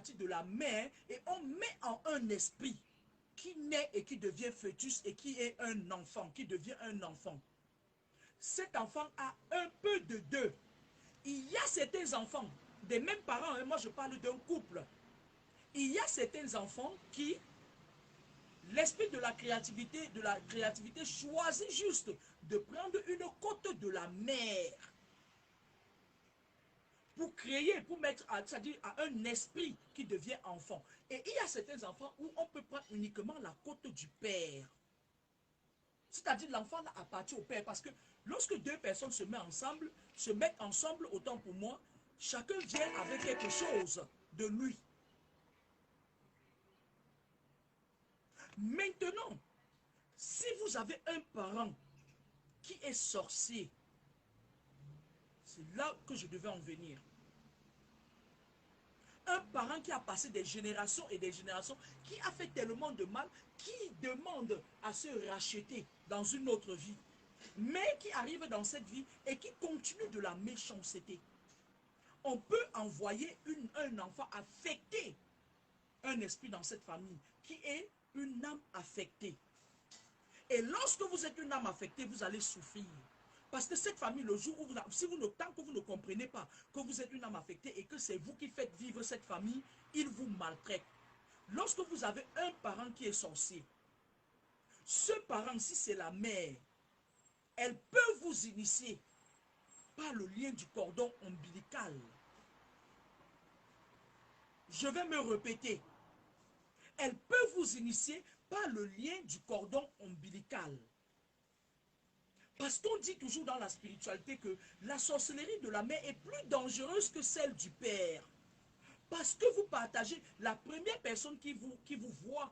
partir de la mère et on met en un esprit qui naît et qui devient fœtus et qui est un enfant, qui devient un enfant. Cet enfant a un peu de deux. Il y a certains enfants, des mêmes parents, hein, moi je parle d'un couple. Il y a certains enfants qui, l'esprit de la créativité choisit juste de prendre une côte de la mère pour créer, pour mettre, c'est-à-dire à un esprit qui devient enfant. Et il y a certains enfants où on peut prendre uniquement la côte du père. C'est-à-dire l'enfant appartient au père. Parce que lorsque deux personnes se mettent ensemble, autant pour moi, chacun vient avec quelque chose de lui. Maintenant, si vous avez un parent qui est sorcier, c'est là que je devais en venir. Un parent qui a passé des générations et des générations, qui a fait tellement de mal, qui demande à se racheter dans une autre vie, mais qui arrive dans cette vie et qui continue de la méchanceté. On peut envoyer un enfant affecté, un esprit dans cette famille, qui est une âme affectée. Et lorsque vous êtes une âme affectée, vous allez souffrir. Parce que cette famille, le jour où tant que vous ne comprenez pas que vous êtes une âme affectée et que c'est vous qui faites vivre cette famille, il vous maltraite. Lorsque vous avez un parent qui est sorcier, ce parent, si c'est la mère, elle peut vous initier par le lien du cordon ombilical. Je vais me répéter. Elle peut vous initier par le lien du cordon ombilical. Parce qu'on dit toujours dans la spiritualité que la sorcellerie de la mère est plus dangereuse que celle du père. Parce que vous partagez, la première personne qui vous voit,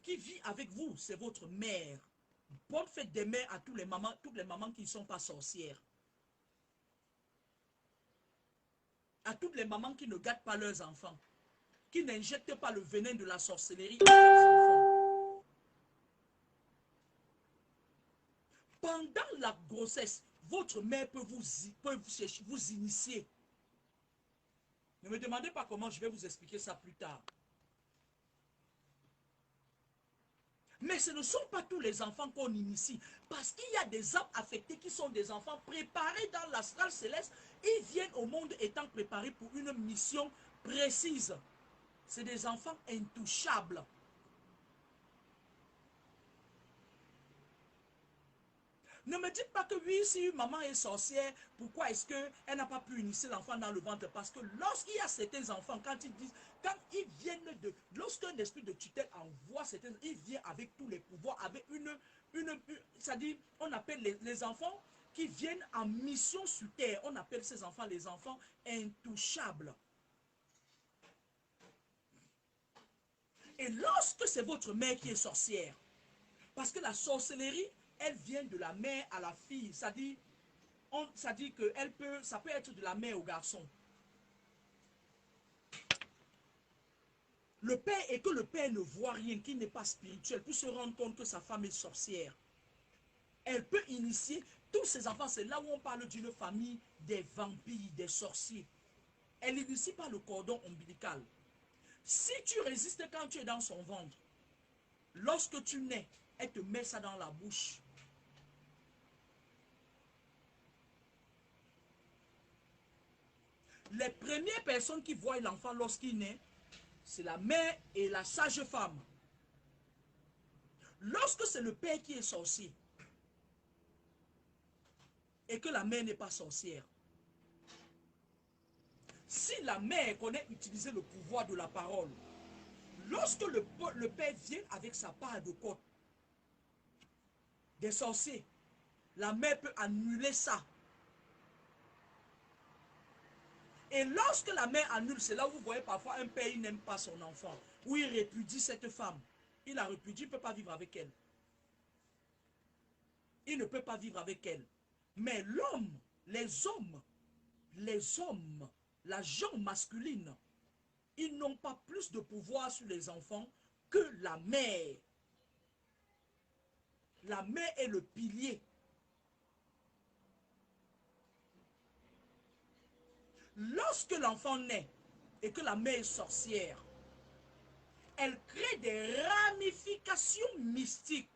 qui vit avec vous, c'est votre mère. Bonne fête des mères à toutes les mamans qui ne sont pas sorcières. À toutes les mamans qui ne gâtent pas leurs enfants, qui n'injectent pas le venin de la sorcellerie à leurs enfants. Pendant la grossesse, votre mère peut vous initier. Ne me demandez pas comment, je vais vous expliquer ça plus tard. Mais ce ne sont pas tous les enfants qu'on initie. Parce qu'il y a des âmes affectées qui sont des enfants préparés dans l'astral céleste. Ils viennent au monde étant préparés pour une mission précise. C'est des enfants intouchables. Ne me dites pas que oui, si une maman est sorcière, pourquoi est-ce qu'elle n'a pas pu initier l'enfant dans le ventre? Parce que lorsqu'il y a certains enfants, quand ils viennent lorsqu'un esprit de tutelle envoie certains, il vient avec tous les pouvoirs, avec c'est-à-dire, on appelle les enfants qui viennent en mission sur terre, on appelle ces enfants les enfants intouchables. Et lorsque c'est votre mère qui est sorcière, parce que la sorcellerie, elle vient de la mère à la fille. C'est-à-dire que ça peut être de la mère au garçon. Le père, et que le père ne voit rien, qui n'est pas spirituel, peut se rendre compte que sa femme est sorcière. Elle peut initier tous ses enfants. C'est là où on parle d'une famille des vampires, des sorciers. Elle initie par le cordon ombilical. Si tu résistes quand tu es dans son ventre, lorsque tu nais, elle te met ça dans la bouche. Les premières personnes qui voient l'enfant lorsqu'il naît, c'est la mère et la sage-femme. Lorsque c'est le père qui est sorcier et que la mère n'est pas sorcière, si la mère connaît utiliser le pouvoir de la parole, lorsque le père vient avec sa part de côte des sorciers, la mère peut annuler ça. Et lorsque la mère annule, c'est là où vous voyez parfois un père, il n'aime pas son enfant, ou il répudie cette femme. Il la répudie, il ne peut pas vivre avec elle. Il ne peut pas vivre avec elle. Mais l'homme, les hommes, la gente masculine, ils n'ont pas plus de pouvoir sur les enfants que la mère. La mère est le pilier. Lorsque l'enfant naît, et que la mère est sorcière, elle crée des ramifications mystiques.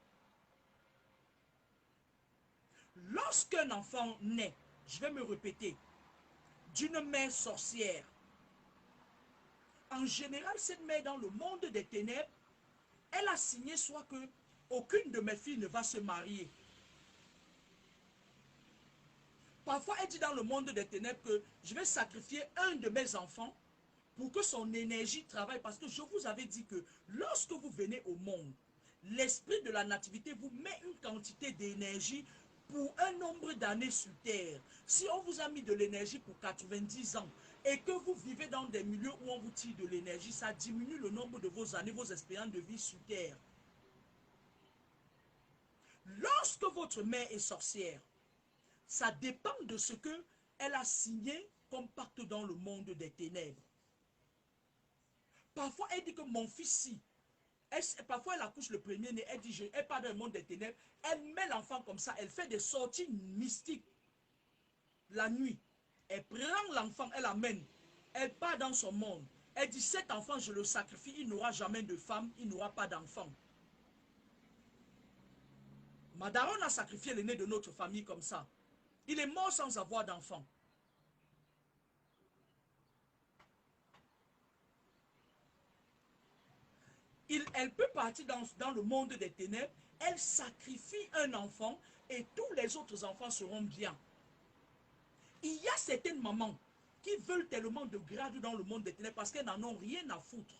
Lorsqu'un enfant naît, je vais me répéter, d'une mère sorcière, en général, cette mère dans le monde des ténèbres, elle a signé soit que aucune de mes filles ne va se marier. Parfois, elle dit dans le monde des ténèbres que je vais sacrifier un de mes enfants pour que son énergie travaille. Parce que je vous avais dit que lorsque vous venez au monde, l'esprit de la nativité vous met une quantité d'énergie pour un nombre d'années sur terre. Si on vous a mis de l'énergie pour 90 ans et que vous vivez dans des milieux où on vous tire de l'énergie, ça diminue le nombre de vos années, vos expériences de vie sur terre. Lorsque votre mère est sorcière, ça dépend de ce qu'elle a signé comme pacte dans le monde des ténèbres. Parfois, elle dit que mon fils-ci, parfois elle accouche le premier-né, elle dit, elle part dans le monde des ténèbres, elle met l'enfant comme ça, elle fait des sorties mystiques la nuit. Elle prend l'enfant, elle l'amène, elle part dans son monde. Elle dit, cet enfant, je le sacrifie, il n'aura jamais de femme, il n'aura pas d'enfant. Madaron a sacrifié l'aîné de notre famille comme ça. Il est mort sans avoir d'enfant. Elle peut partir dans le monde des ténèbres, elle sacrifie un enfant et tous les autres enfants seront bien. Il y a certaines mamans qui veulent tellement de grade dans le monde des ténèbres parce qu'elles n'en ont rien à foutre.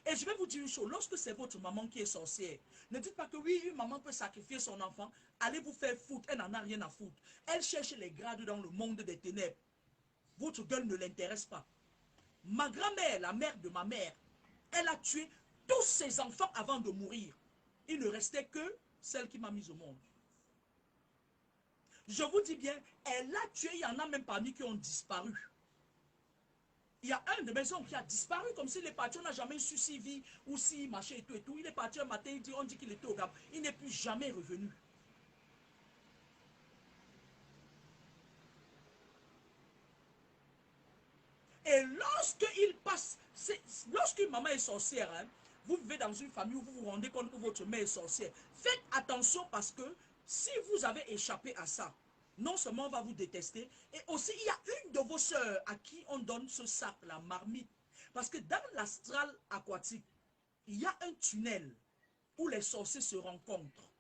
Et je vais vous dire une chose, lorsque c'est votre maman qui est sorcière, ne dites pas que oui, une maman peut sacrifier son enfant, allez vous faire foutre, elle n'en a rien à foutre. Elle cherche les grades dans le monde des ténèbres. Votre gueule ne l'intéresse pas. Ma grand-mère, la mère de ma mère, elle a tué tous ses enfants avant de mourir. Il ne restait que celle qui m'a mise au monde. Je vous dis bien, elle a tué, il y en a même parmi qui ont disparu. Il y a un de mes oncles qui a disparu comme s'il est parti, on n'a jamais su s'il vit ou s'il marchait et tout et tout. Il est parti un matin, on dit qu'il était au Gabon. Il n'est plus jamais revenu. Et lorsqu'il passe, lorsqu'une maman est sorcière, hein, vous vivez dans une famille où vous vous rendez compte que votre mère est sorcière, faites attention parce que si vous avez échappé à ça, non seulement on va vous détester, et aussi il y a une de vos sœurs à qui on donne ce sac, la marmite. Parce que dans l'astral aquatique, il y a un tunnel où les sorciers se rencontrent.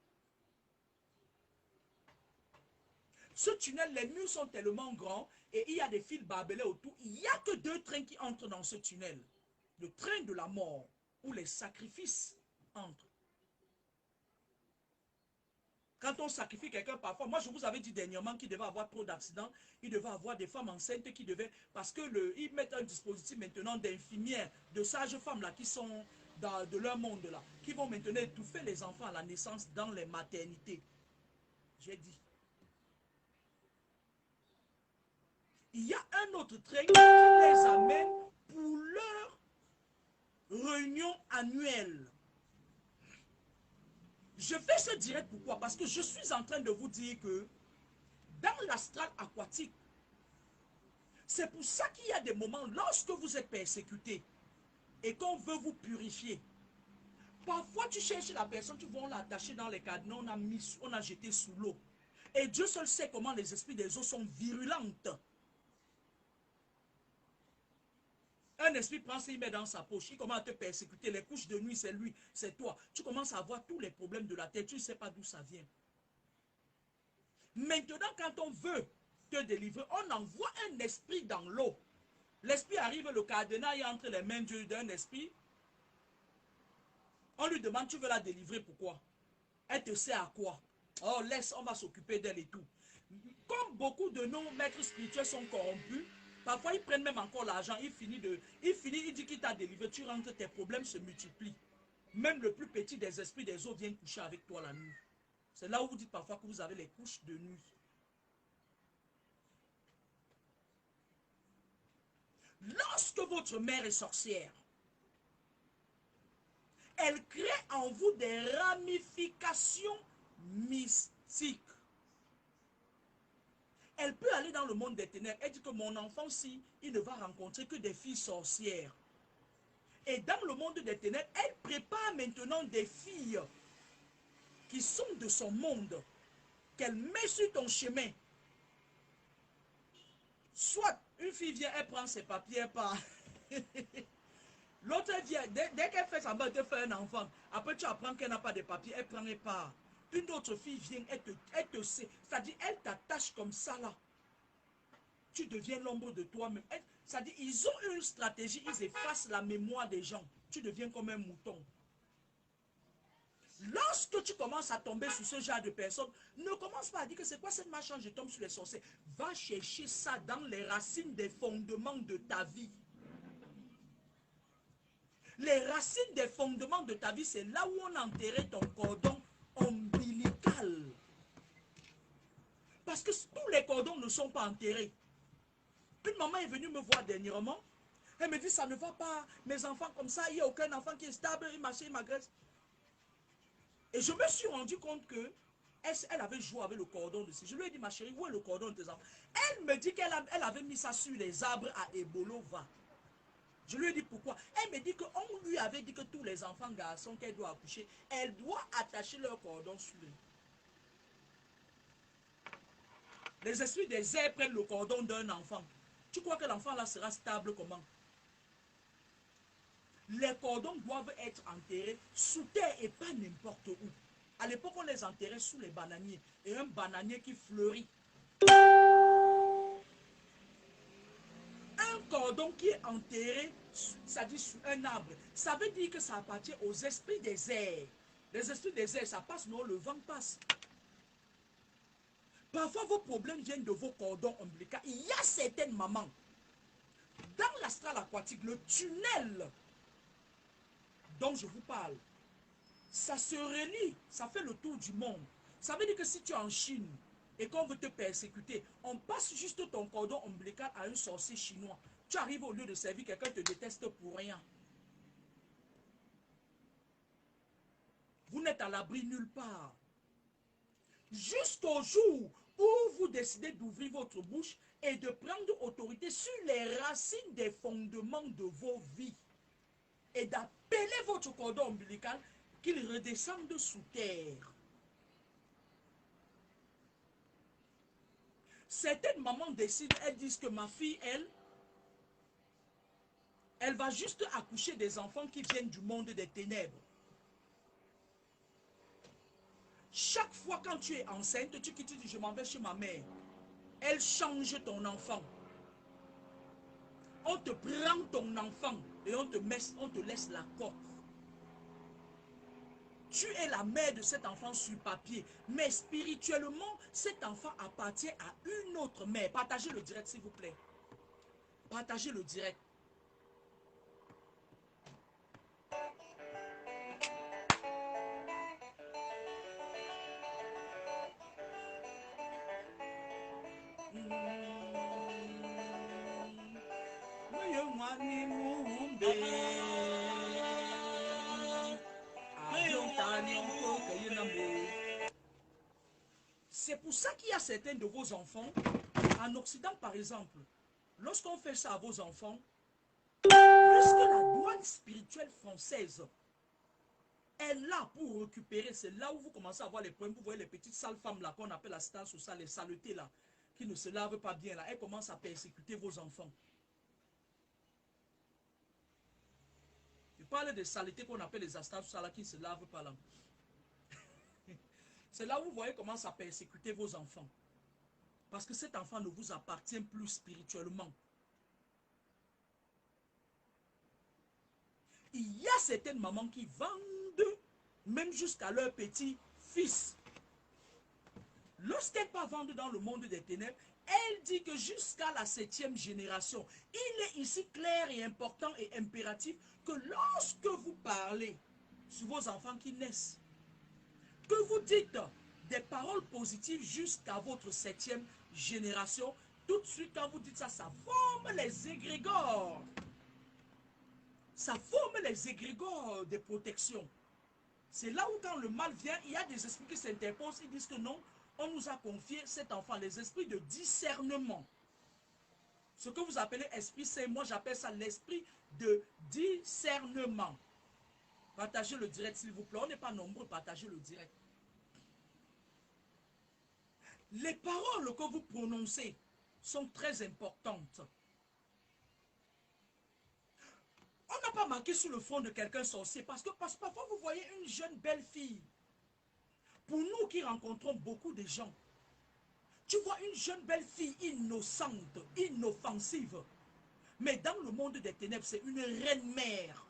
Ce tunnel, les murs sont tellement grands et il y a des fils barbelés autour. Il n'y a que 2 trains qui entrent dans ce tunnel. Le train de la mort où les sacrifices entrent. Quand on sacrifie quelqu'un, parfois, moi je vous avais dit dernièrement qu'il devait avoir trop d'accidents, il devait avoir des femmes enceintes qui devaient, parce que ils mettent un dispositif maintenant d'infirmières, de sages-femmes là qui sont de leur monde là, qui vont maintenant étouffer les enfants à la naissance dans les maternités. J'ai dit. Il y a un autre train qui les amène pour leur réunion annuelle. Je fais ce direct pourquoi? Parce que je suis en train de vous dire que dans l'astral aquatique, c'est pour ça qu'il y a des moments lorsque vous êtes persécuté et qu'on veut vous purifier. Parfois, tu cherches la personne, tu vas l'attacher dans les cadenas, on a jeté sous l'eau. Et Dieu seul sait comment les esprits des eaux sont virulentes. Un esprit prend ça, il met dans sa poche, il commence à te persécuter. Les couches de nuit, c'est lui, c'est toi. Tu commences à avoir tous les problèmes de la tête, tu ne sais pas d'où ça vient. Maintenant, quand on veut te délivrer, on envoie un esprit dans l'eau. L'esprit arrive, le cadenas est entre les mains d'un esprit. On lui demande, tu veux la délivrer, pourquoi? Elle te sert à quoi? Oh, laisse, on va s'occuper d'elle et tout. Comme beaucoup de nos maîtres spirituels sont corrompus, parfois ils prennent même encore l'argent, il dit qu'il t'a délivré, tu rentres, tes problèmes se multiplient. Même le plus petit des esprits des eaux vient coucher avec toi la nuit. C'est là où vous dites parfois que vous avez les couches de nuit. Lorsque votre mère est sorcière, elle crée en vous des ramifications mystiques. Elle peut aller dans le monde des ténèbres. Elle dit que mon enfant-ci, il ne va rencontrer que des filles sorcières. Et dans le monde des ténèbres, elle prépare maintenant des filles qui sont de son monde, qu'elle met sur ton chemin. Soit une fille vient, elle prend ses papiers, elle part. L'autre vient, dès qu'elle fait semblant de faire un enfant, après tu apprends qu'elle n'a pas de papiers, elle prend et part. Une autre fille vient, elle te sait, c'est-à-dire elle t'attache comme ça là. Tu deviens l'ombre de toi-même. C'est-à-dire ils ont une stratégie, ils effacent la mémoire des gens. Tu deviens comme un mouton. Lorsque tu commences à tomber sur ce genre de personnes, ne commence pas à dire que c'est quoi cette machin, je tombe sur les sorciers. Va chercher ça dans les racines des fondements de ta vie. Les racines des fondements de ta vie, c'est là où on a enterré ton cordon ombilical. Parce que tous les cordons ne sont pas enterrés. Une maman est venue me voir dernièrement. Elle me dit, ça ne va pas, mes enfants comme ça, il n'y a aucun enfant qui est stable, il m'achète, il m'agresse. Et je me suis rendu compte que elle avait joué avec le cordon de ses. Je lui ai dit, ma chérie, où est le cordon de tes enfants? Elle me dit qu'elle avait mis ça sur les arbres à Ebolova. Je lui ai dit pourquoi. Elle me dit qu'on lui avait dit que tous les enfants garçons qu'elle doit accoucher, elle doit attacher leur cordon sur eux. Les esprits des airs prennent le cordon d'un enfant. Tu crois que l'enfant là sera stable comment? Les cordons doivent être enterrés sous terre et pas n'importe où. À l'époque, on les enterrait sous les bananiers. Et un bananier qui fleurit. Un cordon qui est enterré, c'est-à-dire sous un arbre, ça veut dire que ça appartient aux esprits des airs. Les esprits des airs, ça passe, non, le vent passe. Parfois, vos problèmes viennent de vos cordons ombilicaux. Il y a certaines mamans, dans l'astral aquatique, le tunnel dont je vous parle, ça se relie, ça fait le tour du monde. Ça veut dire que si tu es en Chine et qu'on veut te persécuter, on passe juste ton cordon ombilical à un sorcier chinois. Tu arrives au lieu de servir, quelqu'un te déteste pour rien. Vous n'êtes à l'abri nulle part. Jusqu'au jour où vous décidez d'ouvrir votre bouche et de prendre autorité sur les racines des fondements de vos vies et d'appeler votre cordon ombilical qu'il redescende sous terre. Certaines mamans décident, elles disent que ma fille, elle va juste accoucher des enfants qui viennent du monde des ténèbres. Chaque fois quand tu es enceinte, tu quittes, tu dis je m'en vais chez ma mère. Elle change ton enfant. On te prend ton enfant et on te laisse la coque. Tu es la mère de cet enfant sur papier, mais spirituellement, cet enfant appartient à une autre mère. Partagez le direct, s'il vous plaît. Partagez le direct. C'est pour ça qu'il y a certains de vos enfants, en Occident par exemple, lorsqu'on fait ça à vos enfants, puisque la douane spirituelle française est là pour récupérer, c'est là où vous commencez à voir les problèmes. Vous voyez les petites sales femmes là qu'on appelle la star sous ça, les saletés là, qui ne se lavent pas bien là, elles commencent à persécuter vos enfants. Je parle des saletés qu'on appelle les astas sous ça là, qui ne se lavent pas là. C'est là où vous voyez comment ça persécuter vos enfants. Parce que cet enfant ne vous appartient plus spirituellement. Il y a certaines mamans qui vendent même jusqu'à leur petit-fils. Lorsqu'elle part vendre dans le monde des ténèbres, elle dit que jusqu'à la 7e génération, il est ici clair et important et impératif que lorsque vous parlez sur vos enfants qui naissent, que vous dites des paroles positives jusqu'à votre 7e génération, tout de suite quand vous dites ça, ça forme les égrégores. Ça forme les égrégores de protection. C'est là où quand le mal vient, il y a des esprits qui s'interposent, ils disent que non, on nous a confié cet enfant, les esprits de discernement. Ce que vous appelez esprit saint, moi j'appelle ça l'esprit de discernement. Partagez le direct s'il vous plaît, on n'est pas nombreux, partagez le direct. Les paroles que vous prononcez sont très importantes. On n'a pas marqué sur le front de quelqu'un sorcier parce que parfois vous voyez une jeune belle fille. Pour nous qui rencontrons beaucoup de gens, tu vois une jeune belle fille innocente, inoffensive. Mais dans le monde des ténèbres, c'est une reine mère.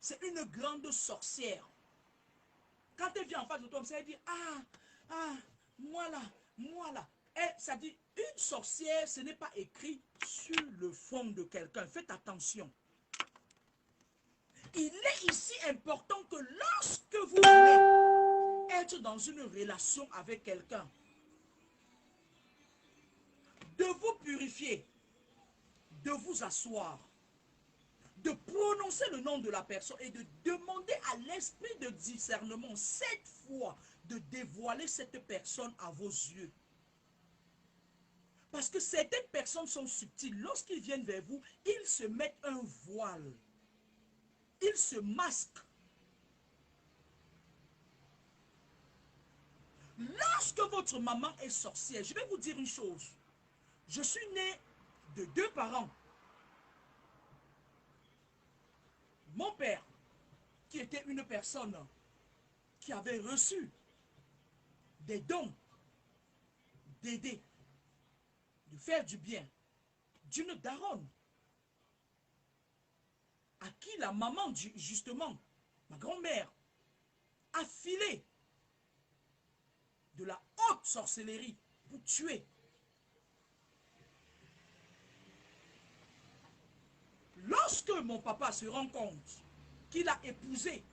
C'est une grande sorcière. Quand elle vient en face de toi, elle dit, moi là. Ça dit, une sorcière, ce n'est pas écrit sur le front de quelqu'un. Faites attention. Il est ici important que lorsque vous voulez être dans une relation avec quelqu'un, de vous purifier, de vous asseoir, de prononcer le nom de la personne et de demander à l'esprit de discernement cette fois de dévoiler cette personne à vos yeux. Parce que certaines personnes sont subtiles. Lorsqu'ils viennent vers vous, ils se mettent un voile. Ils se masquent. Lorsque votre maman est sorcière, je vais vous dire une chose. Je suis né de 2 parents. Mon père, qui était une personne qui avait reçu des dons d'aider, de faire du bien, d'une daronne, à qui la maman, justement, ma grand-mère, a filé de la haute sorcellerie pour tuer. Lorsque mon papa se rend compte qu'il a épousé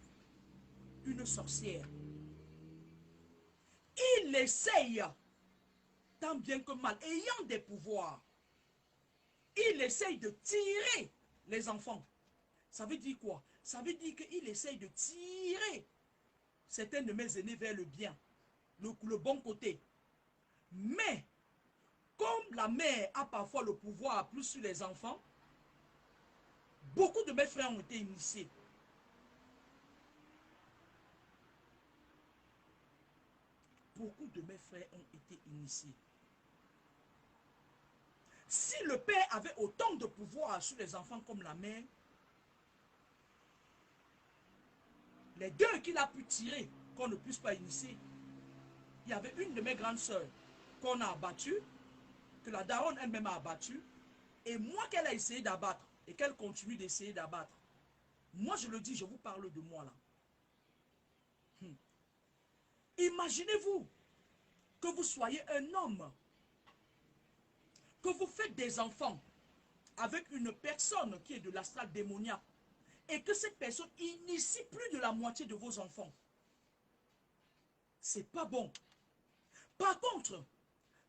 une sorcière, il essaye, tant bien que mal, ayant des pouvoirs, il essaye de tirer les enfants. Ça veut dire quoi? Ça veut dire qu'il essaye de tirer certains de mes aînés vers le bien, le bon côté. Mais, comme la mère a parfois le pouvoir plus sur les enfants, beaucoup de mes frères ont été initiés. Beaucoup de mes frères ont été initiés. Si le père avait autant de pouvoir sur les enfants comme la mère, les 2 qu'il a pu tirer, qu'on ne puisse pas initier, il y avait une de mes grandes sœurs qu'on a abattue, que la daronne elle-même a abattue, et moi qu'elle a essayé d'abattre, et qu'elle continue d'essayer d'abattre. Moi je le dis, je vous parle de moi là. Imaginez-vous que vous soyez un homme, que vous faites des enfants avec une personne qui est de l'astral démoniaque, et que cette personne initie plus de la moitié de vos enfants. C'est pas bon. Par contre,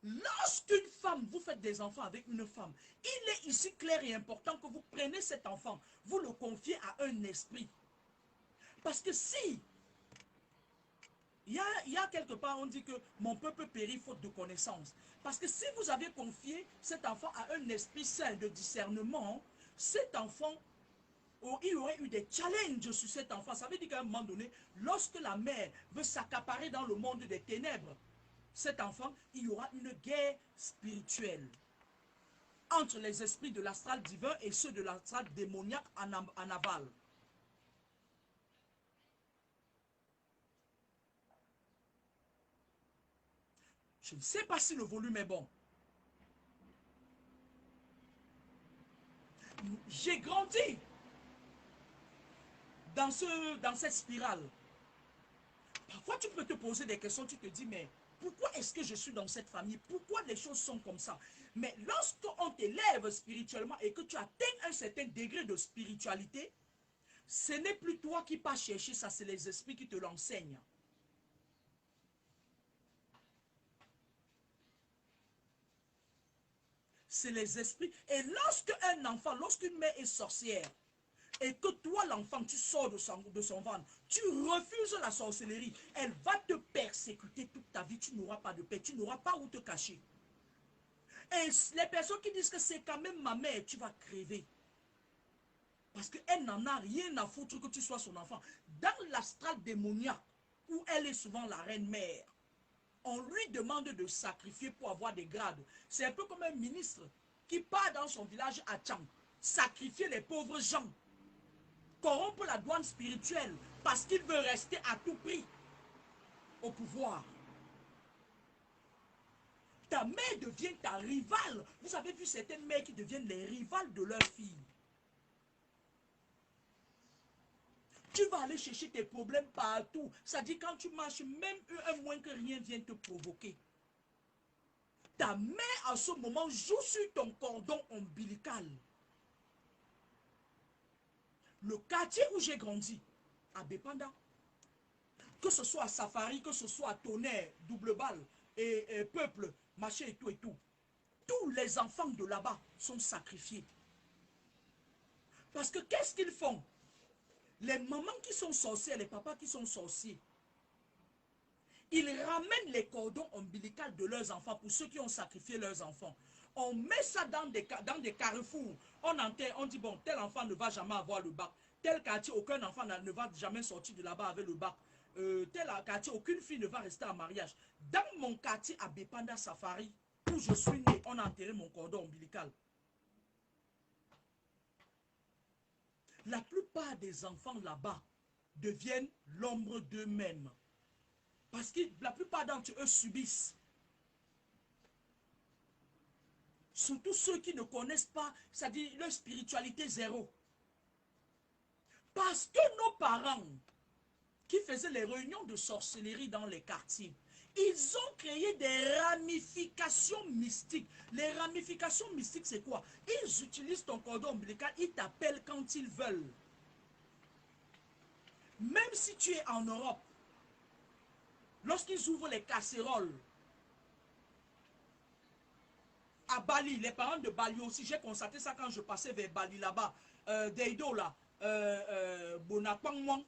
lorsqu'une femme, vous faites des enfants avec une femme, il est ici clair et important que vous prenez cet enfant, vous le confiez à un esprit. Parce que si, il y a quelque part, on dit que mon peuple périt faute de connaissance. Parce que si vous avez confié cet enfant à un esprit saint de discernement, cet enfant, il y aurait eu des challenges sur cet enfant. Ça veut dire qu'à un moment donné, lorsque la mère veut s'accaparer dans le monde des ténèbres, cet enfant, il y aura une guerre spirituelle entre les esprits de l'astral divin et ceux de l'astral démoniaque en aval. Je ne sais pas si le volume est bon. J'ai grandi dans cette spirale. Parfois, tu peux te poser des questions, tu te dis, mais pourquoi est-ce que je suis dans cette famille? Pourquoi les choses sont comme ça? Mais lorsqu'on t'élève spirituellement et que tu atteins un certain degré de spiritualité, ce n'est plus toi qui pars chercher ça, c'est les esprits qui te l'enseignent. C'est les esprits. Et lorsque un enfant, lorsqu'une mère est sorcière, et que toi, l'enfant, tu sors de son ventre, tu refuses la sorcellerie, elle va te persécuter toute ta vie. Tu n'auras pas de paix, tu n'auras pas où te cacher. Et les personnes qui disent que c'est quand même ma mère, tu vas crever. Parce qu'elle n'en a rien à foutre que tu sois son enfant. Dans l'astral démoniaque, où elle est souvent la reine-mère, on lui demande de sacrifier pour avoir des grades. C'est un peu comme un ministre qui part dans son village à Tchang, sacrifier les pauvres gens, corrompre la douane spirituelle parce qu'il veut rester à tout prix au pouvoir. Ta mère devient ta rivale. Vous avez vu certaines mères qui deviennent les rivales de leurs filles. Tu vas aller chercher tes problèmes partout. Ça dit quand tu marches, même un moins que rien vient te provoquer. Ta mère en ce moment joue sur ton cordon ombilical. Le quartier où j'ai grandi, à Bépanda, que ce soit à Safari, que ce soit à Tonnerre, Double Balle, et Peuple, machin et tout, tous les enfants de là-bas sont sacrifiés. Parce que qu'est-ce qu'ils font? Les mamans qui sont sorcières, les papas qui sont sorciers, ils ramènent les cordons ombilicaux de leurs enfants pour ceux qui ont sacrifié leurs enfants. On met ça dans des carrefours. On enterre, on dit bon, tel enfant ne va jamais avoir le bac. Tel quartier, aucun enfant ne va jamais sortir de là-bas avec le bac. Tel quartier, aucune fille ne va rester en mariage. Dans mon quartier à Bépanda Safari, où je suis né, on a enterré mon cordon ombilical. La plupart des enfants là-bas deviennent l'ombre d'eux-mêmes. Parce que la plupart d'entre eux subissent. Surtout ceux qui ne connaissent pas, c'est-à-dire leur spiritualité zéro. Parce que nos parents, qui faisaient les réunions de sorcellerie dans les quartiers, ils ont créé des ramifications mystiques. Les ramifications mystiques, c'est quoi? Ils utilisent ton cordon ombilical, ils t'appellent quand ils veulent. Même si tu es en Europe, lorsqu'ils ouvrent les casseroles, à Bali, les parents de Bali aussi, j'ai constaté ça quand je passais vers Bali là-bas, Deido là, Bonapangwang,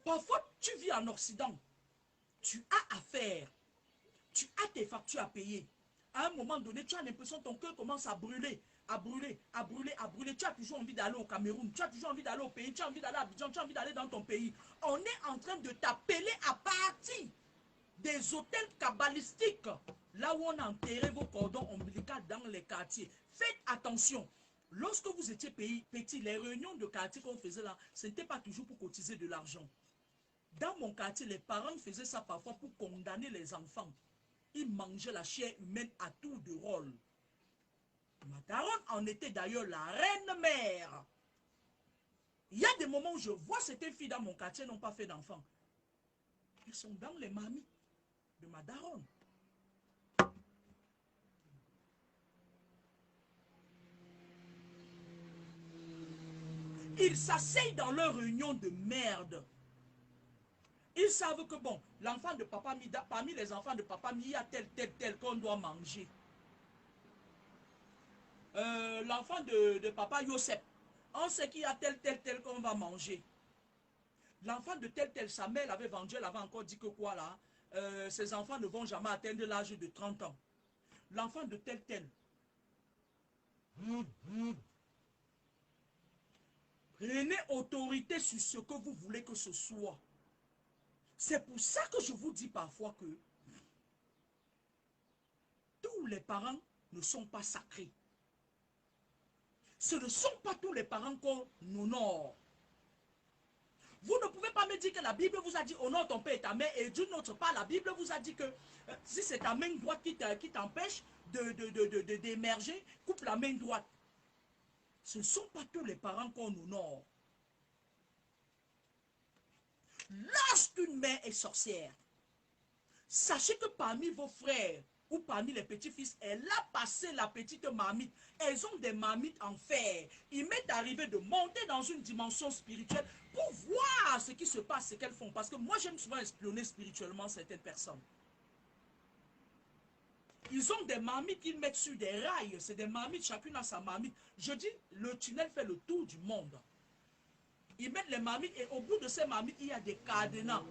Parfois, tu vis en Occident, tu as affaire, tu as tes factures à payer. À un moment donné, tu as l'impression que ton cœur commence à brûler, à brûler, à brûler, à brûler. Tu as toujours envie d'aller au Cameroun, tu as toujours envie d'aller au pays, tu as envie d'aller à Abidjan, tu as envie d'aller dans ton pays. On est en train de t'appeler à partir des hôtels kabbalistiques, là où on a enterré vos cordons ombilicaux dans les quartiers. Faites attention. Lorsque vous étiez petit, les réunions de quartier qu'on faisait là, ce n'était pas toujours pour cotiser de l'argent. Dans mon quartier, les parents faisaient ça parfois pour condamner les enfants. Ils mangeaient la chair humaine à tour de rôle. Ma daronne en était d'ailleurs la reine-mère. Il y a des moments où je vois certaines filles dans mon quartier n'ont pas fait d'enfants. Elles sont dans les mamies de ma daronne. Ils s'asseyent dans leur réunion de merde. Ils savent que bon, l'enfant de papa Mida, parmi les enfants de papa Mida, il y a tel qu'on doit manger. L'enfant de papa Yosef, on sait qu'il y a tel qu'on va manger. L'enfant de tel, sa mère l'avait vendu, elle avait encore dit que quoi là, ses enfants ne vont jamais atteindre l'âge de 30 ans. L'enfant de tel. Prenez autorité sur ce que vous voulez que ce soit. C'est pour ça que je vous dis parfois que tous les parents ne sont pas sacrés. Ce ne sont pas tous les parents qu'on honore. Vous ne pouvez pas me dire que la Bible vous a dit honore ton père et ta mère, et d'une autre part, la Bible vous a dit que si c'est ta main droite qui t'empêche d'émerger, coupe la main droite. Ce ne sont pas tous les parents qu'on honore. Lorsqu'une mère est sorcière, sachez que parmi vos frères ou parmi les petits-fils, elle a passé la petite marmite. Elles ont des marmites en fer. Il m'est arrivé de monter dans une dimension spirituelle pour voir ce qui se passe, ce qu'elles font. Parce que moi, j'aime souvent espionner spirituellement certaines personnes. Ils ont des marmites qu'ils mettent sur des rails. C'est des marmites, chacune a sa marmite. Je dis, le tunnel fait le tour du monde. Ils mettent les marmites et au bout de ces marmites, il y a des cadenas.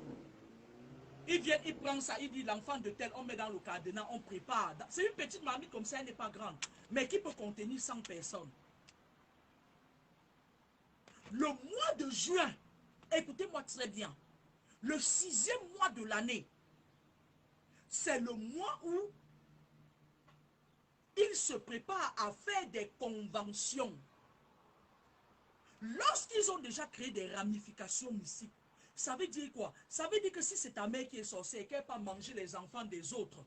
Ils viennent, ils prennent ça, ils disent l'enfant de tel, on met dans le cadenas, on prépare. C'est une petite marmite comme ça, elle n'est pas grande, mais qui peut contenir 100 personnes. Le mois de juin, écoutez-moi très bien, le 6e mois de l'année, c'est le mois où ils se préparent à faire des conventions. Lorsqu'ils ont déjà créé des ramifications mystiques, ça veut dire quoi? Ça veut dire que si c'est ta mère qui est sorcière et qu'elle n'a pas mangé les enfants des autres,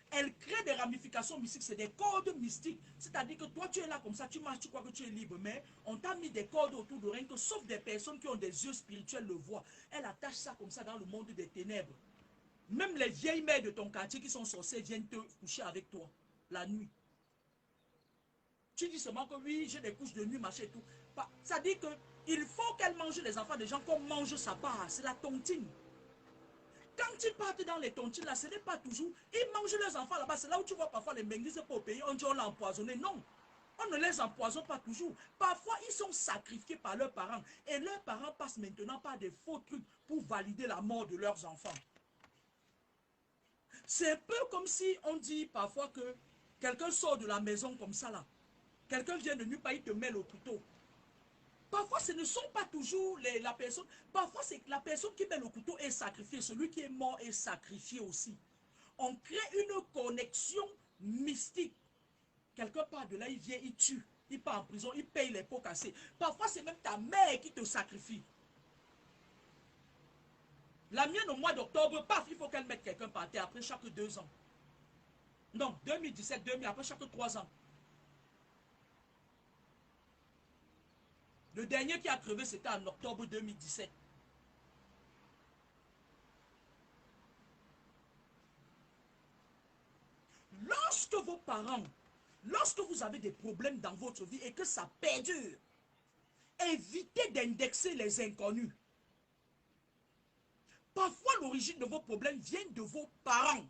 elle crée des ramifications mystiques, c'est des codes mystiques. C'est-à-dire que toi, tu es là comme ça, tu marches, tu crois que tu es libre, mais on t'a mis des codes autour de rien que sauf des personnes qui ont des yeux spirituels le voient. Elle attache ça comme ça dans le monde des ténèbres. Même les vieilles mères de ton quartier qui sont sorcières viennent te coucher avec toi la nuit. Tu dis seulement que oui, j'ai des couches de nuit, machin et tout. Ça dit qu'il faut qu'elle mange les enfants des gens comme mange sa part. C'est la tontine. Quand ils partent dans les tontines là, ce n'est pas toujours. Ils mangent leurs enfants là-bas. C'est là où tu vois parfois les menguises pour payer. On dit on l'a empoisonné. Non. On ne les empoisonne pas toujours. Parfois, ils sont sacrifiés par leurs parents. Et leurs parents passent maintenant par des faux trucs pour valider la mort de leurs enfants. C'est un peu comme si on dit parfois que quelqu'un sort de la maison comme ça là. Quelqu'un vient de nulle part, il te met le couteau. Parfois, ce ne sont pas toujours la personne. Parfois, c'est la personne qui met le couteau est sacrifiée. Celui qui est mort est sacrifié aussi. On crée une connexion mystique. Quelque part de là, il vient, il tue. Il part en prison, il paye les pots cassés. Parfois, c'est même ta mère qui te sacrifie. La mienne, au mois d'octobre, paf, il faut qu'elle mette quelqu'un par terre après chaque 2 ans. Non, 2017, 2000, après chaque 3 ans. Le dernier qui a crevé, c'était en octobre 2017. Lorsque vos parents, lorsque vous avez des problèmes dans votre vie et que ça perdure, évitez d'indexer les inconnus. Parfois, l'origine de vos problèmes vient de vos parents.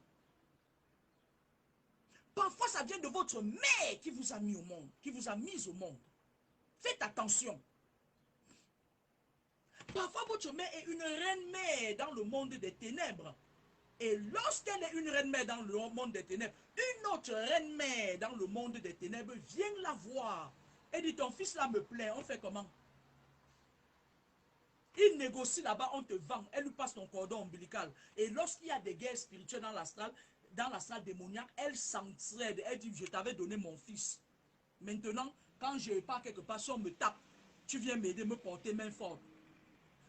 Parfois, ça vient de votre mère qui vous a mis au monde, qui vous a mis au monde. Faites attention. Parfois, votre mère est une reine-mère dans le monde des ténèbres. Et lorsqu'elle est une reine-mère dans le monde des ténèbres, une autre reine-mère dans le monde des ténèbres vient la voir. Elle dit, ton fils là me plaît, on fait comment? Il négocie là-bas, on te vend. Elle lui passe ton cordon ombilical. Et lorsqu'il y a des guerres spirituelles dans la salle démoniaque, elle s'entraide. Elle dit, je t'avais donné mon fils. Maintenant, quand je pars quelque part, si on me tape, tu viens m'aider, me porter main forte.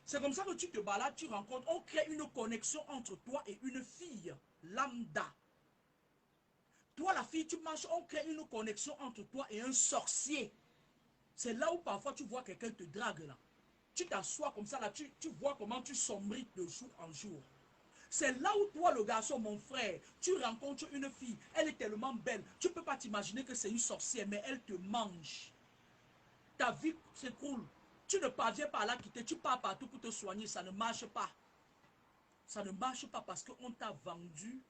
C'est comme ça que tu te balades, tu rencontres, on crée une connexion entre toi et une fille lambda. Toi, la fille, tu marches, on crée une connexion entre toi et un sorcier. C'est là où parfois tu vois quelqu'un te drague là. Tu t'assois comme ça là, tu vois comment tu sombris de jour en jour. C'est là où toi, le garçon, mon frère, tu rencontres une fille, elle est tellement belle, tu ne peux pas t'imaginer que c'est une sorcière, mais elle te mange. Ta vie s'écroule. Tu ne parviens pas à la quitter, tu pars partout pour te soigner, ça ne marche pas. Ça ne marche pas parce qu'on t'a vendu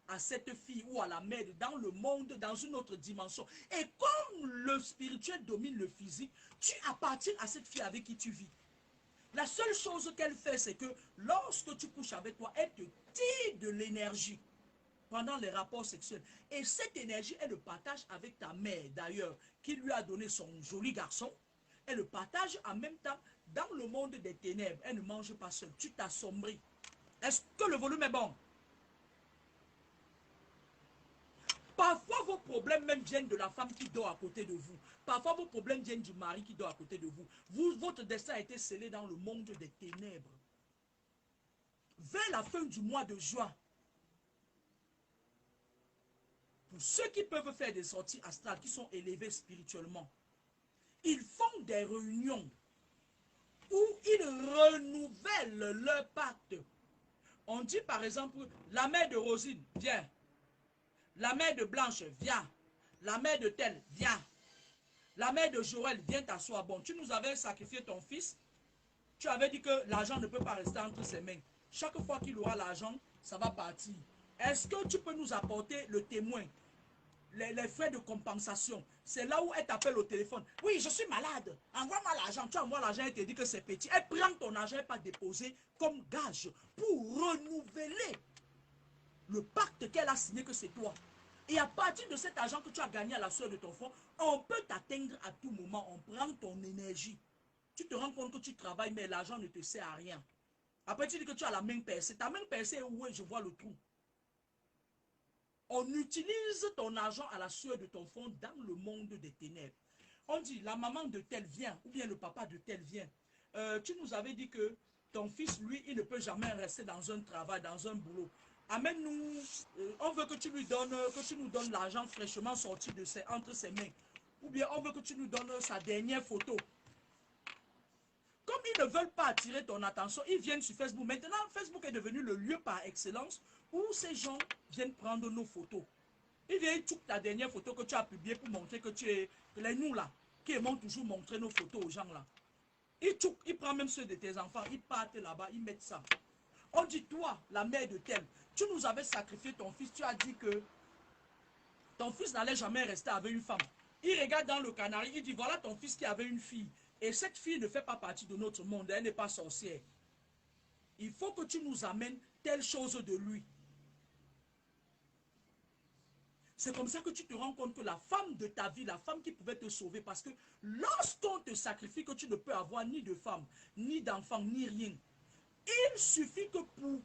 à cette fille ou à la mère dans le monde, dans une autre dimension. Et comme le spirituel domine le physique, tu appartiens à cette fille avec qui tu vis. La seule chose qu'elle fait, c'est que lorsque tu couches avec toi, elle te tire de l'énergie pendant les rapports sexuels. Et cette énergie, elle le partage avec ta mère, d'ailleurs, qui lui a donné son joli garçon. Elle le partage en même temps dans le monde des ténèbres. Elle ne mange pas seule. Tu t'assombris. Est-ce que le volume est bon? Parfois, vos problèmes même viennent de la femme qui dort à côté de vous. Parfois, vos problèmes viennent du mari qui dort à côté de vous. Votre destin a été scellé dans le monde des ténèbres. Vers la fin du mois de juin, pour ceux qui peuvent faire des sorties astrales, qui sont élevés spirituellement, ils font des réunions où ils renouvellent leur pacte. On dit par exemple, la mère de Rosine, viens. La mère de Blanche, viens. La mère de Tel, viens. La mère de Joël, viens t'asseoir. Bon, tu nous avais sacrifié ton fils. Tu avais dit que l'argent ne peut pas rester entre ses mains. Chaque fois qu'il aura l'argent, ça va partir. Est-ce que tu peux nous apporter le témoin? les frais de compensation. C'est là où elle t'appelle au téléphone. Oui, je suis malade. Envoie-moi l'argent. Tu envoies l'argent, elle te dit que c'est petit. Elle prend ton argent et pas déposé comme gage pour renouveler le pacte qu'elle a signé que c'est toi. Et à partir de cet argent que tu as gagné à la sueur de ton front, on peut t'atteindre à tout moment. On prend ton énergie. Tu te rends compte que tu travailles, mais l'argent ne te sert à rien. Après, tu dis que tu as la main percée. Ta main percée est où? Je vois le trou. On utilise ton argent à la sueur de ton front dans le monde des ténèbres. On dit, la maman de tel vient, ou bien le papa de tel vient. Tu nous avais dit que ton fils, lui, il ne peut jamais rester dans un travail, dans un boulot. Amène-nous, on veut que tu lui donnes, que tu nous donnes l'argent fraîchement sorti de entre ses mains. Ou bien on veut que tu nous donnes sa dernière photo. Comme ils ne veulent pas attirer ton attention, ils viennent sur Facebook. Maintenant, Facebook est devenu le lieu par excellence où ces gens viennent prendre nos photos. Ils viennent toute ta dernière photo que tu as publiée pour montrer que tu es... Les nous là, qui aimons toujours montrer nos photos aux gens là. Ils prennent même ceux de tes enfants, ils partent là-bas, ils mettent ça. On dit, toi, la mère de tel, tu nous avais sacrifié ton fils, tu as dit que ton fils n'allait jamais rester avec une femme. Il regarde dans le canari, il dit, voilà ton fils qui avait une fille. Et cette fille ne fait pas partie de notre monde, elle n'est pas sorcière. Il faut que tu nous amènes telle chose de lui. C'est comme ça que tu te rends compte que la femme de ta vie, la femme qui pouvait te sauver, parce que lorsqu'on te sacrifie que tu ne peux avoir ni de femme, ni d'enfant, ni rien, il suffit que pour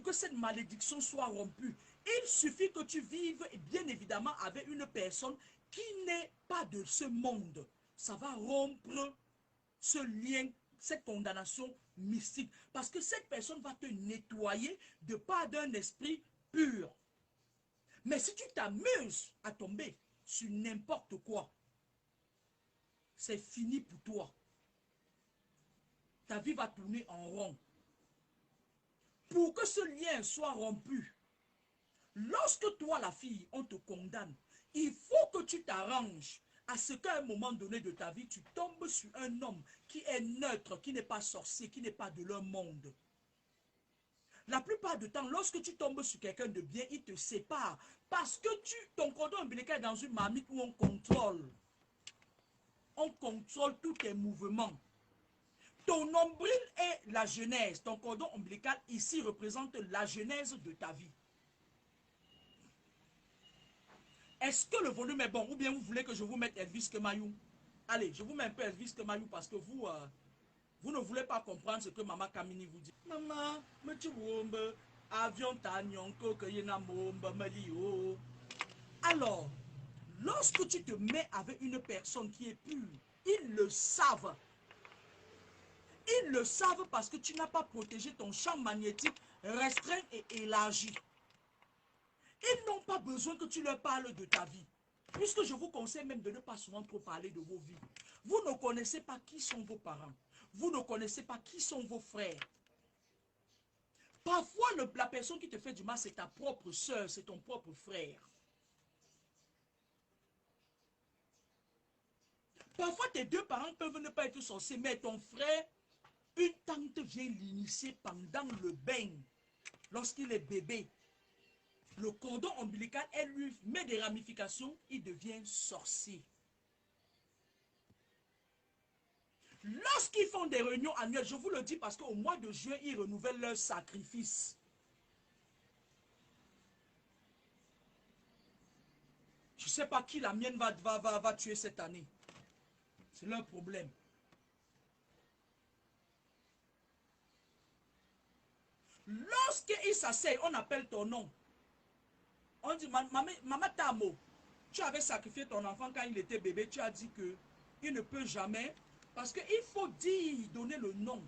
que cette malédiction soit rompue, il suffit que tu vives, bien évidemment, avec une personne qui n'est pas de ce monde. Ça va rompre ce lien, cette condamnation mystique. Parce que cette personne va te nettoyer de part d'un esprit pur. Mais si tu t'amuses à tomber sur n'importe quoi, c'est fini pour toi. Ta vie va tourner en rond. Pour que ce lien soit rompu, lorsque toi, la fille, on te condamne, il faut que tu t'arranges à ce qu'à un moment donné de ta vie, tu tombes sur un homme qui est neutre, qui n'est pas sorcier, qui n'est pas de leur monde. La plupart du temps, lorsque tu tombes sur quelqu'un de bien, il te sépare. Parce que ton cordon ombilical est dans une marmite où on contrôle. On contrôle tous tes mouvements. Ton nombril est la genèse. Ton cordon ombilical ici représente la genèse de ta vie. Est-ce que le volume est bon? Ou bien vous voulez que je vous mette Elvis Kemayou? Allez, je vous mets un peu Elvis Kemayou parce que vous ne voulez pas comprendre ce que Maman Kamini vous dit. Maman, me tu wombe, avion tanyonko que yena mombe melio. Alors, lorsque tu te mets avec une personne qui est pure, ils le savent. Ils le savent parce que tu n'as pas protégé ton champ magnétique restreint et élargi. Ils n'ont pas besoin que tu leur parles de ta vie. Puisque je vous conseille même de ne pas souvent trop parler de vos vies. Vous ne connaissez pas qui sont vos parents. Vous ne connaissez pas qui sont vos frères. Parfois, la personne qui te fait du mal, c'est ta propre soeur, c'est ton propre frère. Parfois, tes deux parents peuvent ne pas être sorciers, mais ton frère, une tante vient l'initier pendant le bain, lorsqu'il est bébé. Le cordon ombilical, elle lui met des ramifications, il devient sorcier. Lorsqu'ils font des réunions annuelles, je vous le dis parce qu'au mois de juin, ils renouvellent leurs sacrifices. Je ne sais pas qui la mienne va tuer cette année. C'est leur problème. Lorsqu'ils s'asseyent, on appelle ton nom. On dit, Maman Tamo, tu avais sacrifié ton enfant quand il était bébé, tu as dit que il ne peut jamais, parce qu'il faut dire, donner le nom.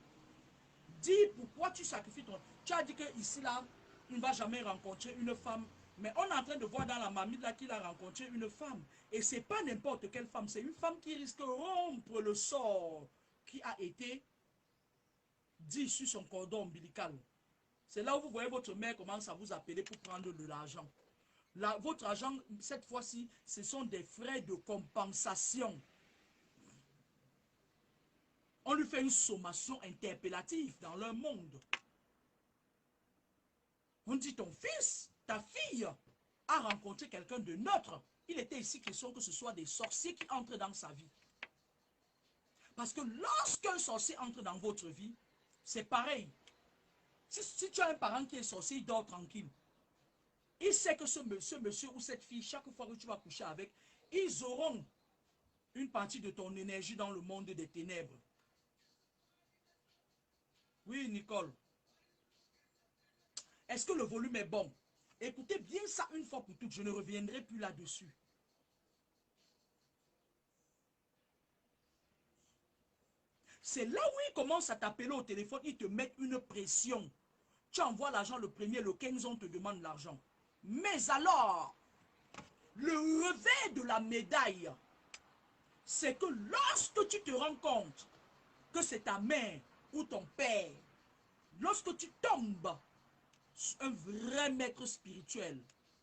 Dis pourquoi tu sacrifies ton... Tu as dit que ici là, il ne va jamais rencontrer une femme. Mais on est en train de voir dans la marmite là qu'il a rencontré une femme. Et ce n'est pas n'importe quelle femme. C'est une femme qui risque de rompre le sort qui a été dit sur son cordon ombilical. C'est là où vous voyez votre mère commence à vous appeler pour prendre de l'argent. Votre argent, cette fois-ci, ce sont des frais de compensation. On lui fait une sommation interpellative dans leur monde. On dit ton fils, ta fille, a rencontré quelqu'un de neutre. Il était ici question que ce soit des sorciers qui entrent dans sa vie. Parce que lorsqu'un sorcier entre dans votre vie, c'est pareil. Si tu as un parent qui est sorcier, il dort tranquille. Il sait que ce monsieur ou cette fille, chaque fois que tu vas coucher avec, ils auront une partie de ton énergie dans le monde des ténèbres. Oui, Nicole. Est-ce que le volume est bon? Écoutez bien ça une fois pour toutes, je ne reviendrai plus là-dessus. C'est là où ils commencent à t'appeler au téléphone, ils te mettent une pression. Tu envoies l'argent le premier, le 15, on te demande l'argent. Mais alors, le revers de la médaille, c'est que lorsque tu te rends compte que c'est ta mère ou ton père, lorsque tu tombes sur un vrai maître spirituel,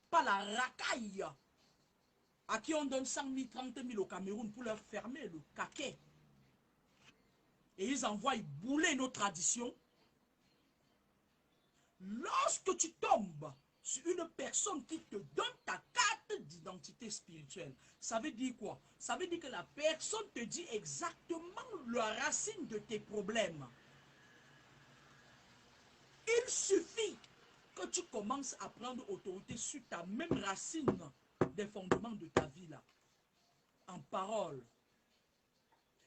pas la racaille, à qui on donne 100 000, 30 000 au Cameroun pour leur fermer le caquet, et ils envoient bouler nos traditions. Lorsque tu tombes sur une personne qui te donne ta carte d'identité spirituelle, ça veut dire quoi? Ça veut dire que la personne te dit exactement la racine de tes problèmes. Il suffit que tu commences à prendre autorité sur ta même racine des fondements de ta vie là, en parole.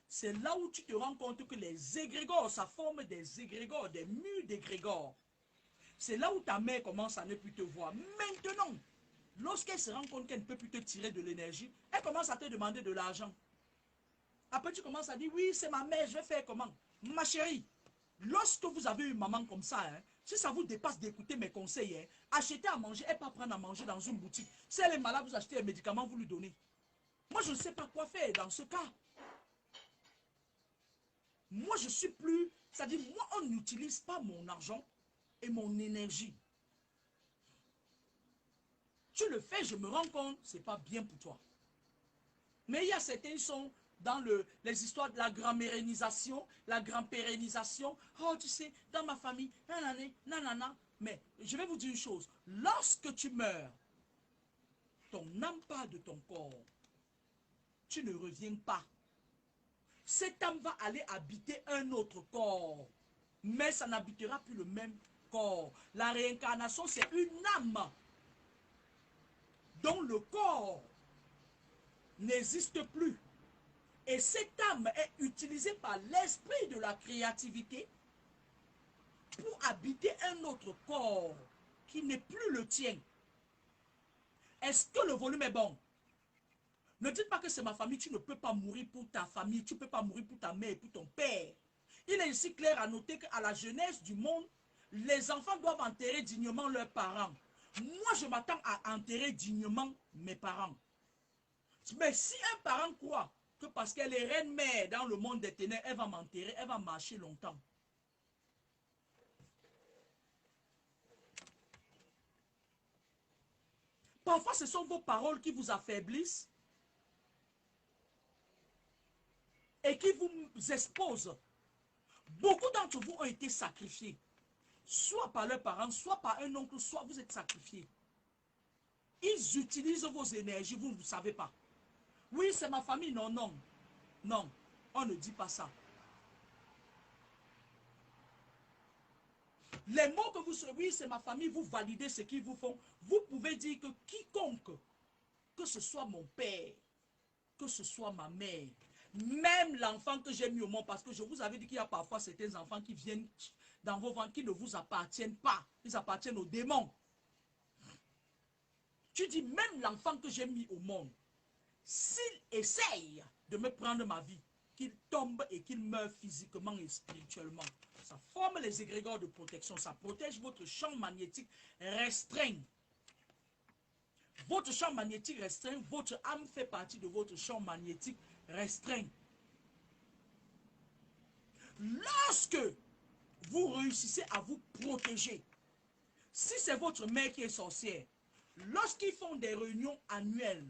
C'est là où tu te rends compte que les égrégores, ça forme des égrégores, des murs d'égrégores. C'est là où ta mère commence à ne plus te voir. Maintenant, lorsqu'elle se rend compte qu'elle ne peut plus te tirer de l'énergie, elle commence à te demander de l'argent. Après, tu commences à dire, oui, c'est ma mère, je vais faire comment? Ma chérie, lorsque vous avez une maman comme ça, hein, si ça vous dépasse d'écouter mes conseils, hein, achetez à manger et pas prendre à manger dans une boutique. Si elle est malade, vous achetez un médicament, vous lui donnez. Moi, je ne sais pas quoi faire dans ce cas. Moi, je suis plus... C'est-à-dire, moi, on n'utilise pas mon argent et mon énergie. Tu le fais, je me rends compte, c'est pas bien pour toi. Mais il y a certains qui sont dans les histoires de la grand-mérénisation, la grand-pérennisation. Oh, tu sais, dans ma famille, nanana, nanana. Mais je vais vous dire une chose. Lorsque tu meurs, ton âme part de ton corps. Tu ne reviens pas. Cette âme va aller habiter un autre corps. Mais ça n'habitera plus le même corps. La réincarnation, c'est une âme dont le corps n'existe plus. Et cette âme est utilisée par l'esprit de la créativité pour habiter un autre corps qui n'est plus le tien. Est-ce que le volume est bon? Ne dites pas que c'est ma famille, tu ne peux pas mourir pour ta famille, tu ne peux pas mourir pour ta mère et pour ton père. Il est ici clair à noter qu'à la jeunesse du monde, les enfants doivent enterrer dignement leurs parents. Moi, je m'attends à enterrer dignement mes parents. Mais si un parent croit que parce qu'elle est reine-mère dans le monde des ténèbres, elle va m'enterrer, elle va marcher longtemps. Parfois, ce sont vos paroles qui vous affaiblissent et qui vous exposent. Beaucoup d'entre vous ont été sacrifiés, soit par leurs parents, soit par un oncle, soit vous êtes sacrifiés. Ils utilisent vos énergies, vous ne savez pas. Oui, c'est ma famille, non, non. Non, on ne dit pas ça. Les mots que vous savez, oui, c'est ma famille, vous validez ce qu'ils vous font. Vous pouvez dire que quiconque, que ce soit mon père, que ce soit ma mère, même l'enfant que j'ai mis au monde, parce que je vous avais dit qu'il y a parfois certains enfants qui viennent dans vos ventres, qui ne vous appartiennent pas, ils appartiennent aux démons. Tu dis, même l'enfant que j'ai mis au monde, s'il essaye de me prendre ma vie, qu'il tombe et qu'il meure physiquement et spirituellement, ça forme les égrégores de protection, ça protège votre champ magnétique restreint. Votre champ magnétique restreint, votre âme fait partie de votre champ magnétique restreint. Lorsque vous réussissez à vous protéger, si c'est votre mère qui est sorcière, lorsqu'ils font des réunions annuelles,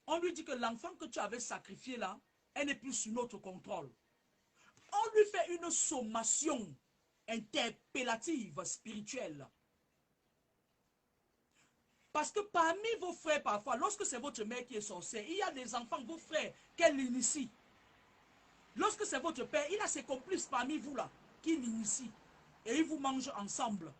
on lui dit que l'enfant que tu avais sacrifié là, elle n'est plus sous notre contrôle. On lui fait une sommation interpellative spirituelle. Parce que parmi vos frères, parfois, lorsque c'est votre mère qui est sorcière, il y a des enfants, vos frères, qu'elle initie. Lorsque c'est votre père, il a ses complices parmi vous là, qui l'initient. Et ils vous mangent ensemble.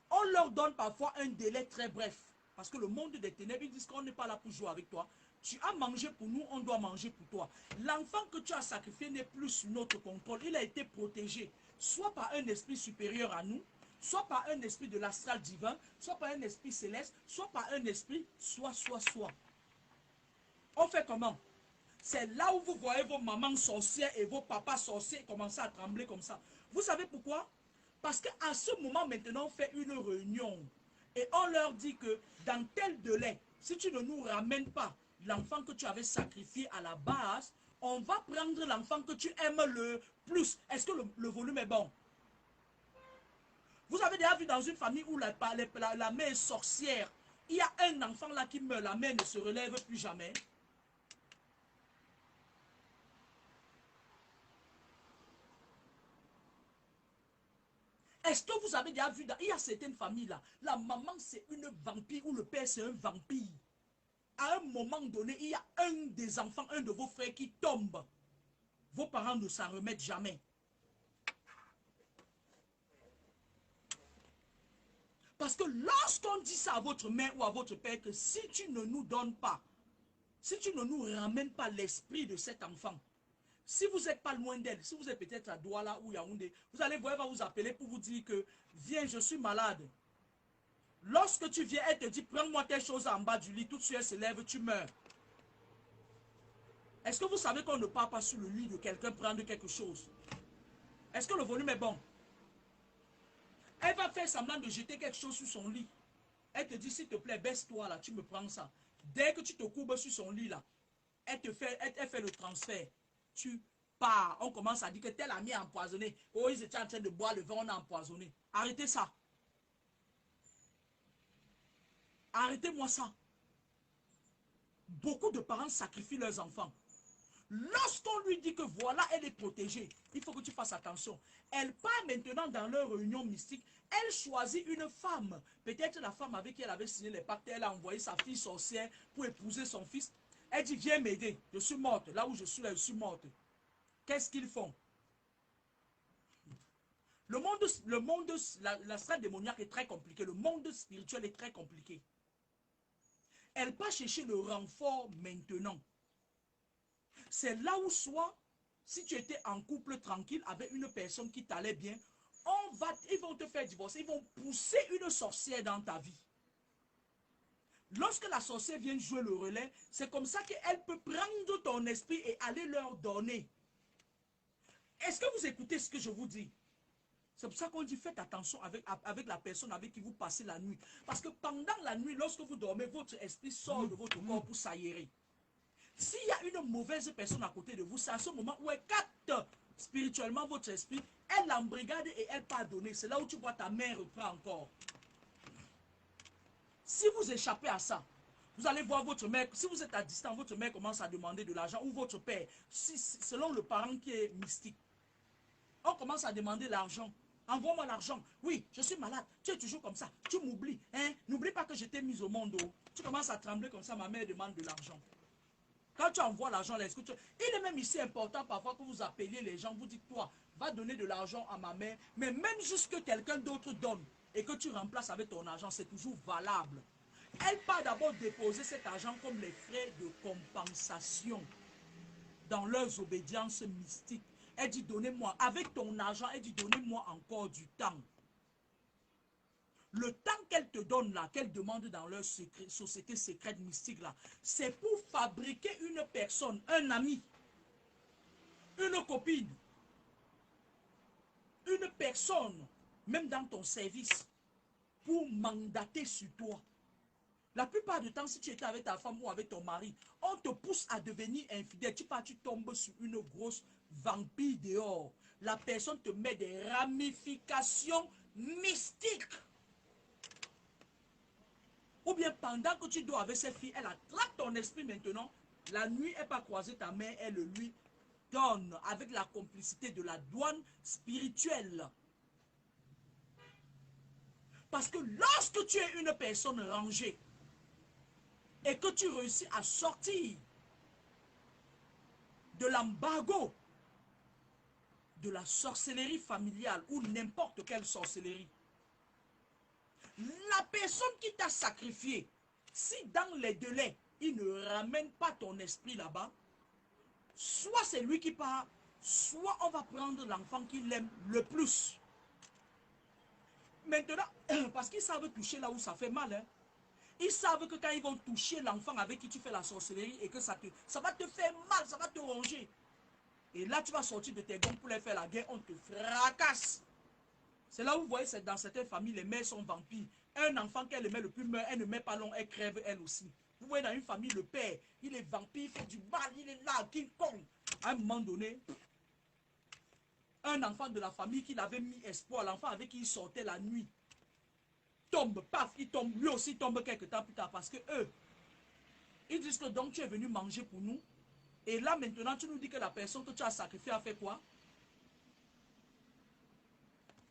On leur donne parfois un délai très bref. Parce que le monde des ténèbres, ils disent qu'on n'est pas là pour jouer avec toi. Tu as mangé pour nous, on doit manger pour toi. L'enfant que tu as sacrifié n'est plus sous notre contrôle. Il a été protégé, soit par un esprit supérieur à nous, soit par un esprit de l'astral divin, soit par un esprit céleste, soit par un esprit, soit. On fait comment? C'est là où vous voyez vos mamans sorcières et vos papas sorciers commencer à trembler comme ça. Vous savez pourquoi? Parce qu'à ce moment maintenant, on fait une réunion. Et on leur dit que dans tel délai, si tu ne nous ramènes pas l'enfant que tu avais sacrifié à la base, on va prendre l'enfant que tu aimes le plus. Est-ce que le volume est bon? Vous avez déjà vu dans une famille où la mère est sorcière, il y a un enfant là qui meurt, la mère ne se relève plus jamais. Est-ce que vous avez déjà vu, il y a certaines familles là, la maman c'est une vampire ou le père c'est un vampire. À un moment donné, il y a un des enfants, un de vos frères qui tombe. Vos parents ne s'en remettent jamais. Parce que lorsqu'on dit ça à votre mère ou à votre père, que si tu ne nous donnes pas, si tu ne nous ramènes pas l'esprit de cet enfant, si vous n'êtes pas loin d'elle, si vous êtes peut-être à Douala ou Yaoundé, vous allez voir, elle va vous appeler pour vous dire que viens, je suis malade. Lorsque tu viens, elle te dit prends-moi tes choses en bas du lit, tout de suite elle se lève, tu meurs. Est-ce que vous savez qu'on ne part pas sur le lit de quelqu'un prendre quelque chose? Est-ce que le volume est bon? Elle va faire semblant de jeter quelque chose sur son lit. Elle te dit s'il te plaît, baisse-toi là, tu me prends ça. Dès que tu te courbes sur son lit là, elle fait le transfert. Tu pars. On commence à dire que tel ami est empoisonné. Oh, ils étaient en train de boire le vin, on a empoisonné. Arrêtez ça. Arrêtez-moi ça. Beaucoup de parents sacrifient leurs enfants. Lorsqu'on lui dit que voilà, elle est protégée, il faut que tu fasses attention. Elle part maintenant dans leur réunion mystique. Elle choisit une femme. Peut-être la femme avec qui elle avait signé les pactes, elle a envoyé sa fille sorcière pour épouser son fils. Elle dit, viens m'aider. Je suis morte. Là où je suis là, je suis morte. Qu'est-ce qu'ils font? La strate démoniaque est très compliquée. Le monde spirituel est très compliqué. Elle part chercher le renfort maintenant. C'est là où soit, si tu étais en couple tranquille avec une personne qui t'allait bien, ils vont te faire divorcer, ils vont pousser une sorcière dans ta vie. Lorsque la sorcière vient jouer le relais, c'est comme ça qu'elle peut prendre ton esprit et aller leur donner. Est-ce que vous écoutez ce que je vous dis? C'est pour ça qu'on dit faites attention avec la personne avec qui vous passez la nuit. Parce que pendant la nuit, lorsque vous dormez, votre esprit sort de votre corps pour s'aérer. S'il y a une mauvaise personne à côté de vous, c'est à ce moment où elle capte spirituellement votre esprit, elle l'embrigade et elle pardonne. C'est là où tu vois ta mère reprend encore. Si vous échappez à ça, vous allez voir votre mère, si vous êtes à distance, votre mère commence à demander de l'argent, ou votre père, selon le parent qui est mystique. On commence à demander l'argent. Envoie-moi l'argent. Oui, je suis malade. Tu es toujours comme ça. Tu m'oublies. Hein? N'oublie pas que je t'ai mis au monde. Oh. Tu commences à trembler comme ça. Ma mère demande de l'argent. Quand tu envoies l'argent, il est même ici important parfois que vous appeliez les gens. Vous dites, toi, va donner de l'argent à ma mère. Mais même juste que quelqu'un d'autre donne et que tu remplaces avec ton argent, c'est toujours valable. Elle part d'abord déposer cet argent comme les frais de compensation dans leurs obédiences mystiques. Elle dit, donnez-moi, avec ton argent, elle dit, donnez-moi encore du temps. Le temps qu'elle te donne là, qu'elle demande dans leur société secrète mystique là, c'est pour fabriquer une personne, un ami, une copine, une personne, même dans ton service, pour mandater sur toi. La plupart du temps, si tu étais avec ta femme ou avec ton mari, on te pousse à devenir infidèle. Tu tombes sur une grosse vampire dehors. La personne te met des ramifications mystiques. Ou bien pendant que tu dors avec cette fille, elle attrape ton esprit maintenant. La nuit, elle va croiser ta mère, elle le lui donne avec la complicité de la douane spirituelle. Parce que lorsque tu es une personne rangée et que tu réussis à sortir de l'embargo de la sorcellerie familiale ou n'importe quelle sorcellerie, la personne qui t'a sacrifié, si dans les délais, il ne ramène pas ton esprit là-bas, soit c'est lui qui part, soit on va prendre l'enfant qu'il aime le plus. Maintenant, parce qu'ils savent toucher là où ça fait mal, hein. Ils savent que quand ils vont toucher l'enfant avec qui tu fais la sorcellerie et que ça va te faire mal, ça va te ronger. Et là, tu vas sortir de tes gonds pour les faire la guerre, on te fracasse. C'est là où vous voyez, c'est dans certaines familles, les mères sont vampires. Un enfant qu'elle aimait le plus meurt, elle ne met pas long, elle crève elle aussi. Vous voyez dans une famille, le père, il est vampire, il fait du mal, il est là, King Kong. À un moment donné, un enfant de la famille qui avait mis espoir, l'enfant avec qui il sortait la nuit, tombe, paf, il tombe, lui aussi tombe quelques temps plus tard parce que eux, ils disent que donc tu es venu manger pour nous. Et là maintenant tu nous dis que la personne que tu as sacrifiée a fait quoi?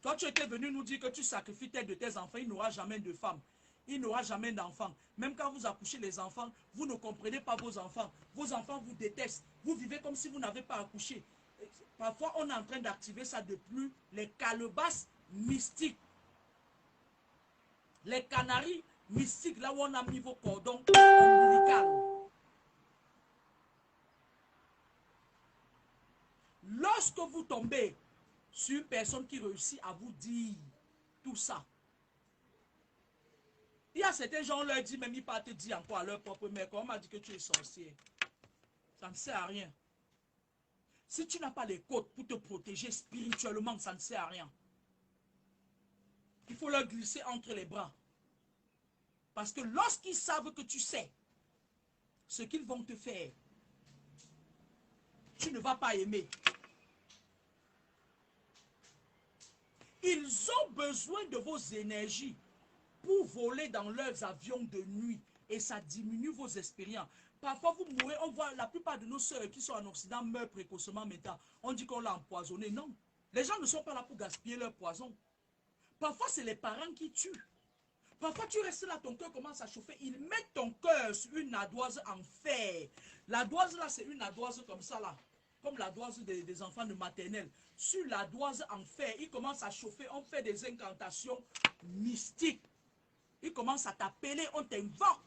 Toi tu étais venu nous dire que tu sacrifies tel de tes enfants, il n'aura jamais de femme. Il n'aura jamais d'enfants. Même quand vous accouchez les enfants, vous ne comprenez pas vos enfants. Vos enfants vous détestent. Vous vivez comme si vous n'avez pas accouché. Parfois, on est en train d'activer ça de plus. Les calebasses mystiques. Les canaries mystiques, là où on a mis vos cordons ombilicaux. Lorsque vous tombez sur une personne qui réussit à vous dire tout ça, il y a certains gens, on leur dit, même ils partent te dire encore à leur propre mère, quand on m'a dit que tu es sorcier. Ça ne sert à rien. Si tu n'as pas les côtes pour te protéger spirituellement, ça ne sert à rien. Il faut leur glisser entre les bras. Parce que lorsqu'ils savent que tu sais ce qu'ils vont te faire, tu ne vas pas aimer. Ils ont besoin de vos énergies pour voler dans leurs avions de nuit et ça diminue vos expériences. Parfois, vous mourrez, on voit la plupart de nos sœurs qui sont en Occident meurent précocement maintenant. On dit qu'on l'a empoisonné. Non, les gens ne sont pas là pour gaspiller leur poison. Parfois, c'est les parents qui tuent. Parfois, tu restes là, ton cœur commence à chauffer. Ils mettent ton cœur sur une ardoise en fer. L'ardoise là, c'est une ardoise comme ça là. Comme l'ardoise des enfants de maternelle. Sur l'ardoise en fer, il commence à chauffer. On fait des incantations mystiques. Il commence à t'appeler, on t'invoque.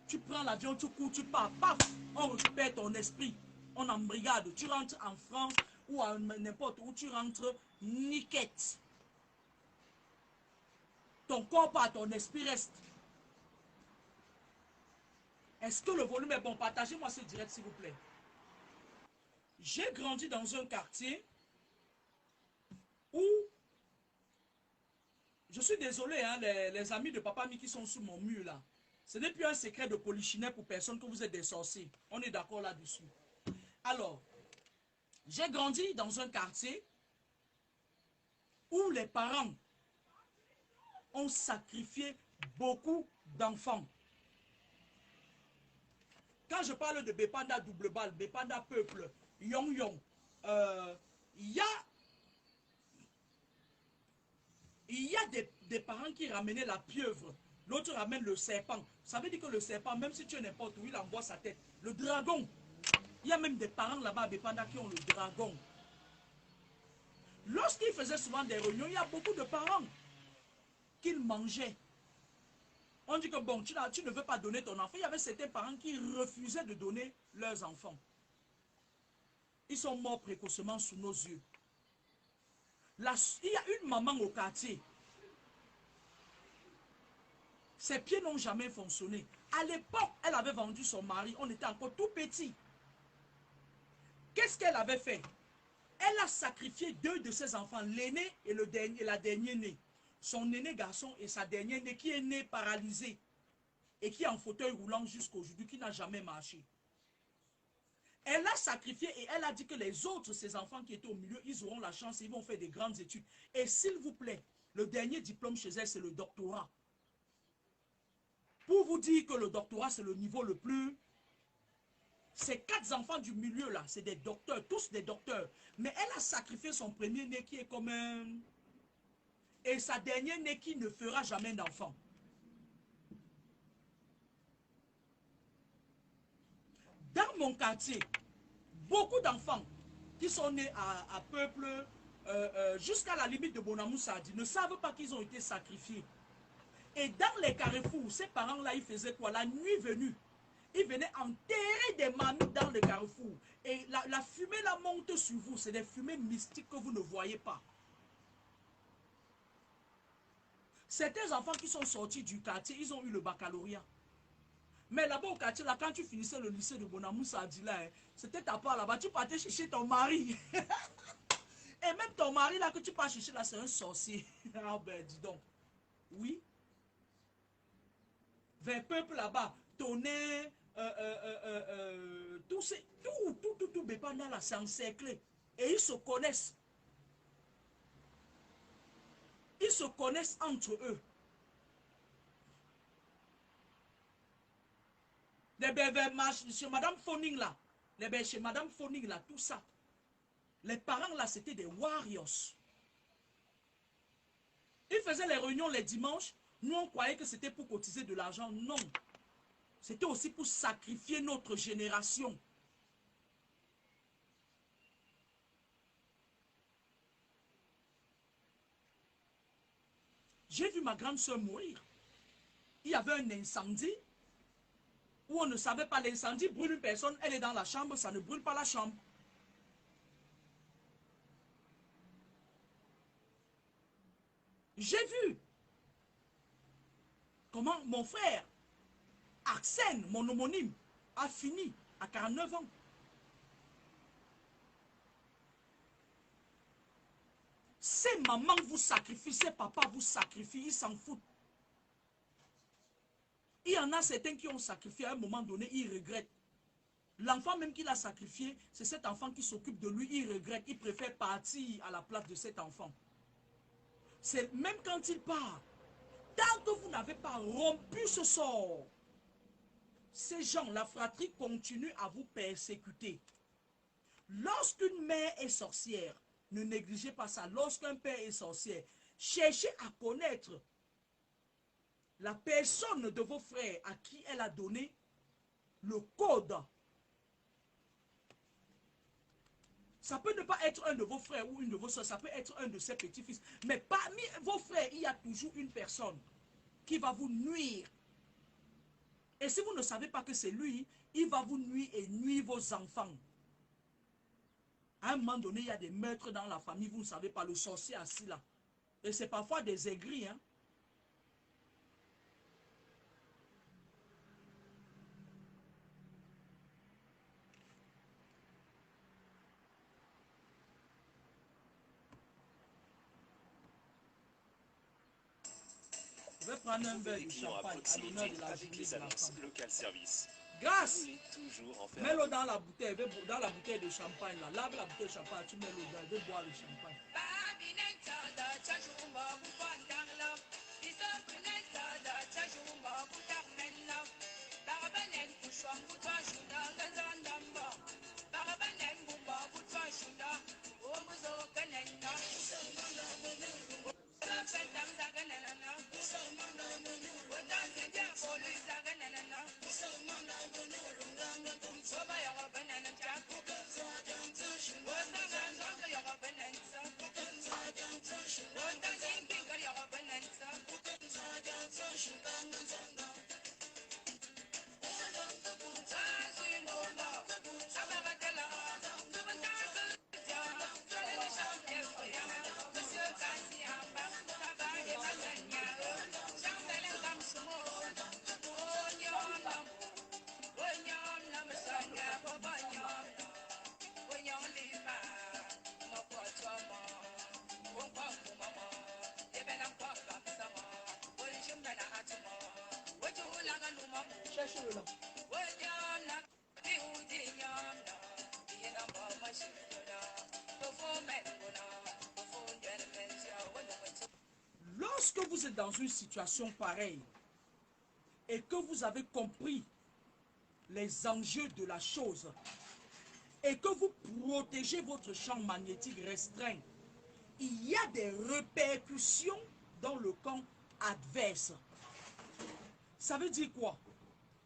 Tu prends l'avion, tu cours, tu pars, paf, on récupère ton esprit. On embrigade. Tu rentres en France ou à n'importe où, tu rentres niquette. Ton corps part, ton esprit reste. Est-ce que le volume est bon? Partagez-moi ce direct, s'il vous plaît. J'ai grandi dans un quartier où, je suis désolé, hein, les amis de papa mi qui sont sous mon mur là, ce n'est plus un secret de polichinelle pour personne que vous êtes des sorciers. On est d'accord là-dessus. Alors, j'ai grandi dans un quartier où les parents ont sacrifié beaucoup d'enfants. Quand je parle de Bépanda double balle, Bépanda peuple, Yong Yong, il y a des parents qui ramenaient la pieuvre, l'autre ramène le serpent. Ça veut dire que le serpent, même si tu es n'importe où, il envoie sa tête. Le dragon, il y a même des parents là-bas à Bépanda qui ont le dragon. Lorsqu'ils faisaient souvent des réunions, il y a beaucoup de parents qu'ils mangeaient. On dit que bon, tu ne veux pas donner ton enfant. Il y avait certains parents qui refusaient de donner leurs enfants. Ils sont morts précocement sous nos yeux. Il y a une maman au quartier. Ses pieds n'ont jamais fonctionné. À l'époque, elle avait vendu son mari. On était encore tout petit. Qu'est-ce qu'elle avait fait? Elle a sacrifié deux de ses enfants, l'aîné et la dernière née. Son aîné garçon et sa dernière née qui est née paralysée et qui est en fauteuil roulant jusqu'aujourd'hui, qui n'a jamais marché. Elle a sacrifié et elle a dit que les autres, ses enfants qui étaient au milieu, ils auront la chance, ils vont faire des grandes études. Et s'il vous plaît, le dernier diplôme chez elle, c'est le doctorat. Pour vous dire que le doctorat, c'est le niveau le plus... Ces quatre enfants du milieu là, c'est des docteurs, tous des docteurs. Mais elle a sacrifié son premier-né qui est comme un... et sa dernière née qui ne fera jamais d'enfant. Dans mon quartier, beaucoup d'enfants qui sont nés à peuple jusqu'à la limite de Bonamou Sadi ne savent pas qu'ils ont été sacrifiés. Et dans les carrefours, ces parents-là, ils faisaient quoi? La nuit venue, ils venaient enterrer des mamies dans le carrefour. Et la fumée là monte sur vous. C'est des fumées mystiques que vous ne voyez pas. Certains enfants qui sont sortis du quartier, ils ont eu le baccalauréat. Mais là-bas au quartier, là, quand tu finissais le lycée de Bonamou Sadi, là, c'était ta part là-bas. Tu partais chercher ton mari. Et même ton mari là que tu pars chercher là, c'est un sorcier. Ah ben dis donc. Oui. Vers peuple là-bas, tonnerre, tout Bépanda là, c'est encerclé. Et ils se connaissent. Ils se connaissent entre eux. Les bébés marchent chez Madame Foning là. Les bébés chez Madame Foning là, tout ça. Les parents là, c'était des warriors. Ils faisaient les réunions les dimanches. Nous, on croyait que c'était pour cotiser de l'argent. Non. C'était aussi pour sacrifier notre génération. J'ai vu ma grande soeur mourir. Il y avait un incendie où on ne savait pas, l'incendie brûle une personne, elle est dans la chambre, ça ne brûle pas la chambre. J'ai vu comment mon frère, Arsène, mon homonyme, a fini à 49 ans. Ces mamans vous sacrifient, ces papas vous sacrifient, ils s'en foutent. Il y en a certains qui ont sacrifié à un moment donné, ils regrettent. L'enfant même qu'il a sacrifié, c'est cet enfant qui s'occupe de lui, il regrette, il préfère partir à la place de cet enfant. C'est même quand il part, tant que vous n'avez pas rompu ce sort, ces gens, la fratrie continue à vous persécuter. Lorsqu'une mère est sorcière, ne négligez pas ça. Lorsqu'un père est sorcière, cherchez à connaître la personne de vos frères à qui elle a donné le code. Ça peut ne pas être un de vos frères ou une de vos soeurs, ça peut être un de ses petits-fils. Mais parmi vos frères, il y a toujours une personne qui va vous nuire. Et si vous ne savez pas que c'est lui, il va vous nuire et nuire vos enfants. À un moment donné, il y a des meurtres dans la famille, vous ne savez pas, le sorcier assis là. Et c'est parfois des aigris, hein. Je vais prendre un verre de champagne à l'honneur de la journée de la femme. Local service. Grâce, mets-le dans la bouteille, dans la bouteille de champagne là. Lave la bouteille de champagne, tu mets l'eau dedans, je vais boire le champagne. Cherche-le là. Lorsque vous êtes dans une situation pareille et que vous avez compris les enjeux de la chose et que vous protégez votre champ magnétique restreint, il y a des répercussions dans le camp adverse. Ça veut dire quoi?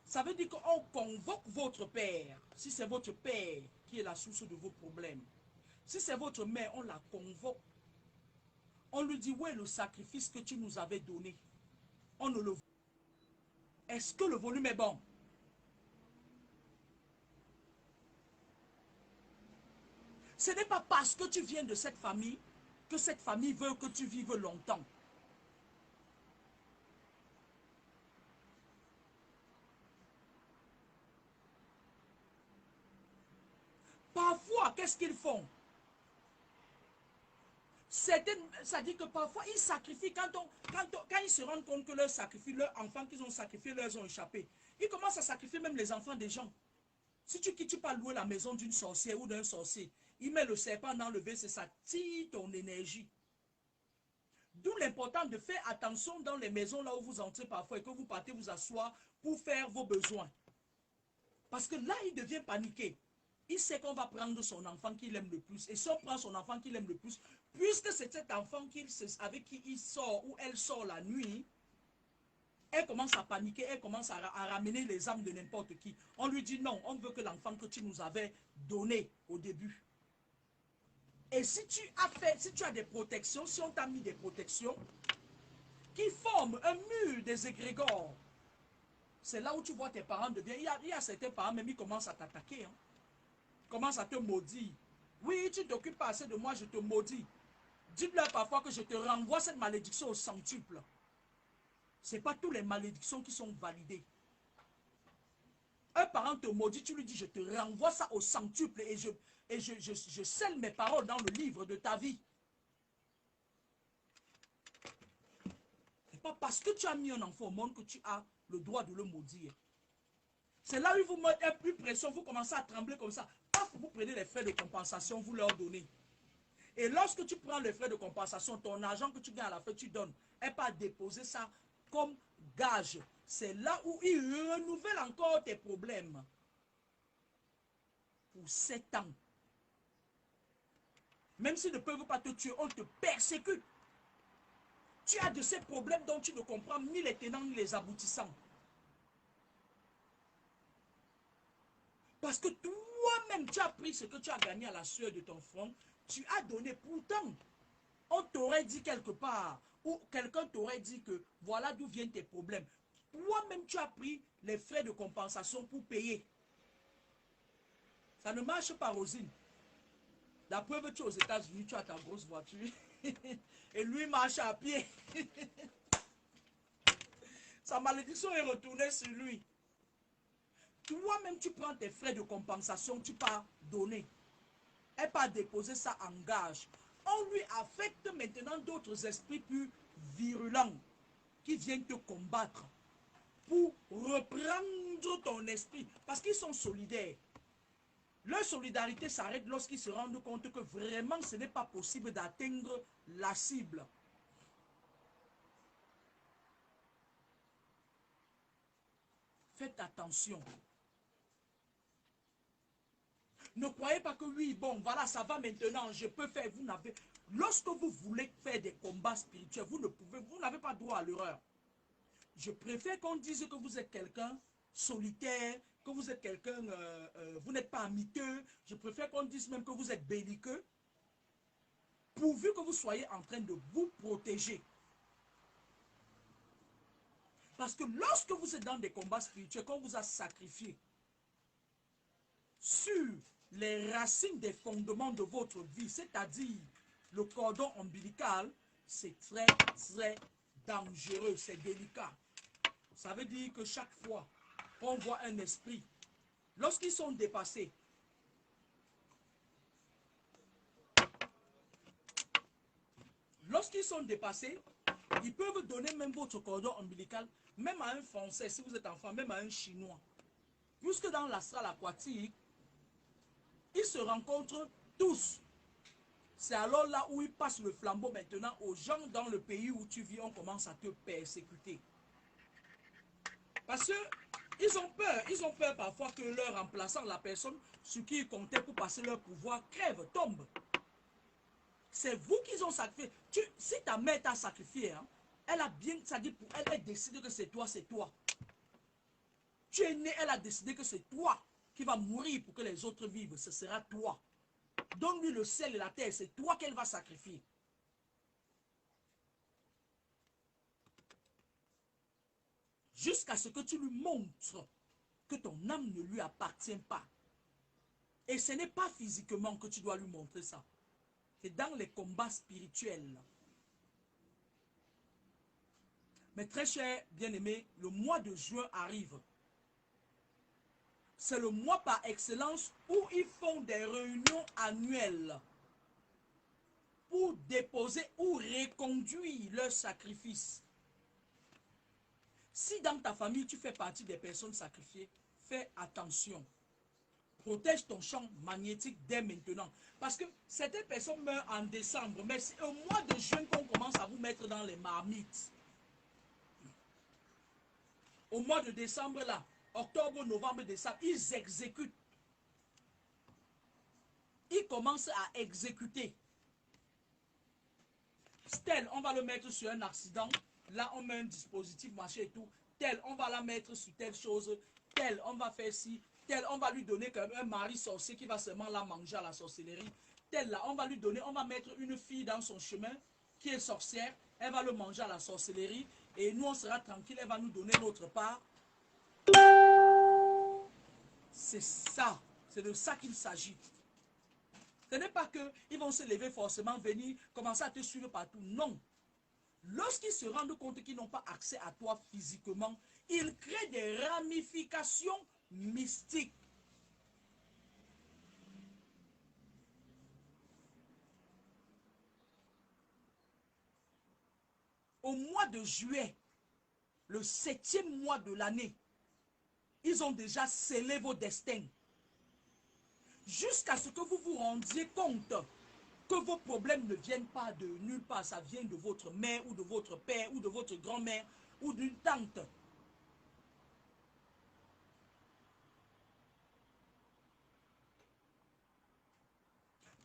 Ça veut dire qu'on convoque votre père, si c'est votre père qui est la source de vos problèmes. Si c'est votre mère, on la convoque. On lui dit, ouais, le sacrifice que tu nous avais donné. On ne le... Est-ce que le volume est bon? Ce n'est pas parce que tu viens de cette famille que cette famille veut que tu vives longtemps. Parfois, qu'est-ce qu'ils font? Ça dit que parfois, ils sacrifient quand ils se rendent compte que leurs enfants qu'ils ont sacrifiés, leur ont échappé. Ils commencent à sacrifier même les enfants des gens. Si tu quittes pas louer la maison d'une sorcière ou d'un sorcier, il met le serpent dans le vaisseau, ça tire ton énergie. D'où l'important de faire attention dans les maisons là où vous entrez parfois et que vous partez vous asseoir pour faire vos besoins. Parce que là, il devient paniqué. Il sait qu'on va prendre son enfant qu'il aime le plus. Et si on prend son enfant qu'il aime le plus, puisque c'est cet enfant avec qui il sort ou elle sort la nuit, elle commence à paniquer, elle commence à ramener les âmes de n'importe qui. On lui dit non, on veut que l'enfant que tu nous avais donné au début. Et si tu as des protections, si on t'a mis des protections qui forment un mur des égrégores, c'est là où tu vois tes parents deviennent. Il y a certains parents, même ils commencent à t'attaquer. Hein. Ils commencent à te maudire. Oui, tu ne t'occupes pas assez de moi, je te maudis. Dites-leur parfois que je te renvoie cette malédiction au centuple. Ce n'est pas toutes les malédictions qui sont validées. Un parent te maudit, tu lui dis, je te renvoie ça au centuple et je scelle mes paroles dans le livre de ta vie. Ce n'est pas parce que tu as mis un enfant au monde que tu as le droit de le maudire. C'est là où vous mettez plus pression, vous commencez à trembler comme ça. Paf, vous prenez les frais de compensation, vous leur donnez. Et lorsque tu prends les frais de compensation, ton argent que tu gagnes à la fin, tu donnes. Et pas déposer ça comme gage. C'est là où ils renouvellent encore tes problèmes. Pour 7 ans. Même s'ils ne peuvent pas te tuer, on te persécute. Tu as de ces problèmes dont tu ne comprends ni les tenants ni les aboutissants. Parce que toi-même, tu as pris ce que tu as gagné à la sueur de ton front. Tu as donné. Pourtant, on t'aurait dit quelque part, ou quelqu'un t'aurait dit que voilà d'où viennent tes problèmes. Toi-même, tu as pris les frais de compensation pour payer. Ça ne marche pas, Rosine. La preuve, tu es aux États-Unis, tu as ta grosse voiture. Et lui marche à pied. Sa malédiction est retournée sur lui. Toi-même, tu prends tes frais de compensation, tu pars donner. Et pas déposer ça en gage. On lui affecte maintenant d'autres esprits plus virulents qui viennent te combattre pour reprendre ton esprit. Parce qu'ils sont solidaires. Leur solidarité s'arrête lorsqu'ils se rendent compte que vraiment ce n'est pas possible d'atteindre la cible. Faites attention. Ne croyez pas que oui, bon, voilà, ça va maintenant, je peux faire. Vous n'avez... Lorsque vous voulez faire des combats spirituels, vous n'avez pas droit à l'erreur. Je préfère qu'on dise que vous êtes quelqu'un solitaire, que vous êtes quelqu'un, vous n'êtes pas amiteux. Je préfère qu'on dise même que vous êtes belliqueux, pourvu que vous soyez en train de vous protéger. Parce que lorsque vous êtes dans des combats spirituels, qu'on vous a sacrifié sur les racines des fondements de votre vie, c'est-à-dire le cordon ombilical, c'est très, très dangereux, c'est délicat. Ça veut dire que chaque fois qu'on voit un esprit, lorsqu'ils sont dépassés, ils peuvent donner même votre cordon ombilical, même à un Français, si vous êtes enfant, même à un Chinois. Puisque dans l'astral aquatique, ils se rencontrent tous. C'est alors là où ils passent le flambeau maintenant aux gens dans le pays où tu vis, on commence à te persécuter. Parce qu'ils ont peur parfois que leur remplaçant, la personne sur qui ils comptaient pour passer leur pouvoir, crève, tombe. C'est vous qu'ils ont sacrifié. Si ta mère t'a sacrifié, hein, Elle a bien, ça dit pour elle, elle décide que c'est toi, c'est toi. Tu es né, elle a décidé que c'est toi qui va mourir pour que les autres vivent. Ce sera toi. Donne-lui le ciel et la terre, c'est toi qu'elle va sacrifier. Jusqu'à ce que tu lui montres que ton âme ne lui appartient pas. Et ce n'est pas physiquement que tu dois lui montrer ça. C'est dans les combats spirituels. Mais très cher bien-aimé, le mois de juin arrive. C'est le mois par excellence où ils font des réunions annuelles pour déposer ou reconduire leurs sacrifices. Si dans ta famille, tu fais partie des personnes sacrifiées, fais attention. Protège ton champ magnétique dès maintenant. Parce que certaines personnes meurent en décembre, mais c'est au mois de juin qu'on commence à vous mettre dans les marmites. Au mois de décembre, là, octobre, novembre, décembre, ils exécutent. Ils commencent à exécuter. Tel, on va le mettre sur un accident. Là, on met un dispositif, machin et tout. Tel, on va la mettre sur telle chose. Tel, on va faire ci. Tel, on va lui donner comme un mari sorcier qui va seulement la manger à la sorcellerie. Tel, là, on va lui donner, on va mettre une fille dans son chemin qui est sorcière. Elle va le manger à la sorcellerie. Et nous, on sera tranquille. Elle va nous donner notre part. C'est ça. C'est de ça qu'il s'agit. Ce n'est pas qu'ils vont se lever forcément, venir, commencer à te suivre partout. Non. Lorsqu'ils se rendent compte qu'ils n'ont pas accès à toi physiquement, ils créent des ramifications mystiques. Au mois de juillet, le 7e mois de l'année, ils ont déjà scellé vos destins. Jusqu'à ce que vous vous rendiez compte que vos problèmes ne viennent pas de nulle part, ça vient de votre mère ou de votre père ou de votre grand-mère ou d'une tante.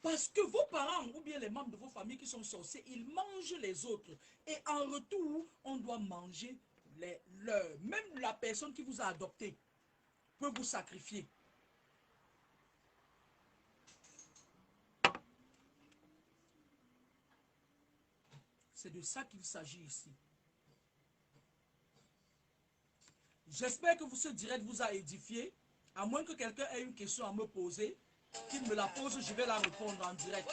Parce que vos parents ou bien les membres de vos familles qui sont sorciers, ils mangent les autres. Et en retour, on doit manger les leurs. Même la personne qui vous a adopté peut vous sacrifier. C'est de ça qu'il s'agit ici. J'espère que ce direct vous a édifié. À moins que quelqu'un ait une question à me poser, qu'il me la pose, je vais la répondre en direct.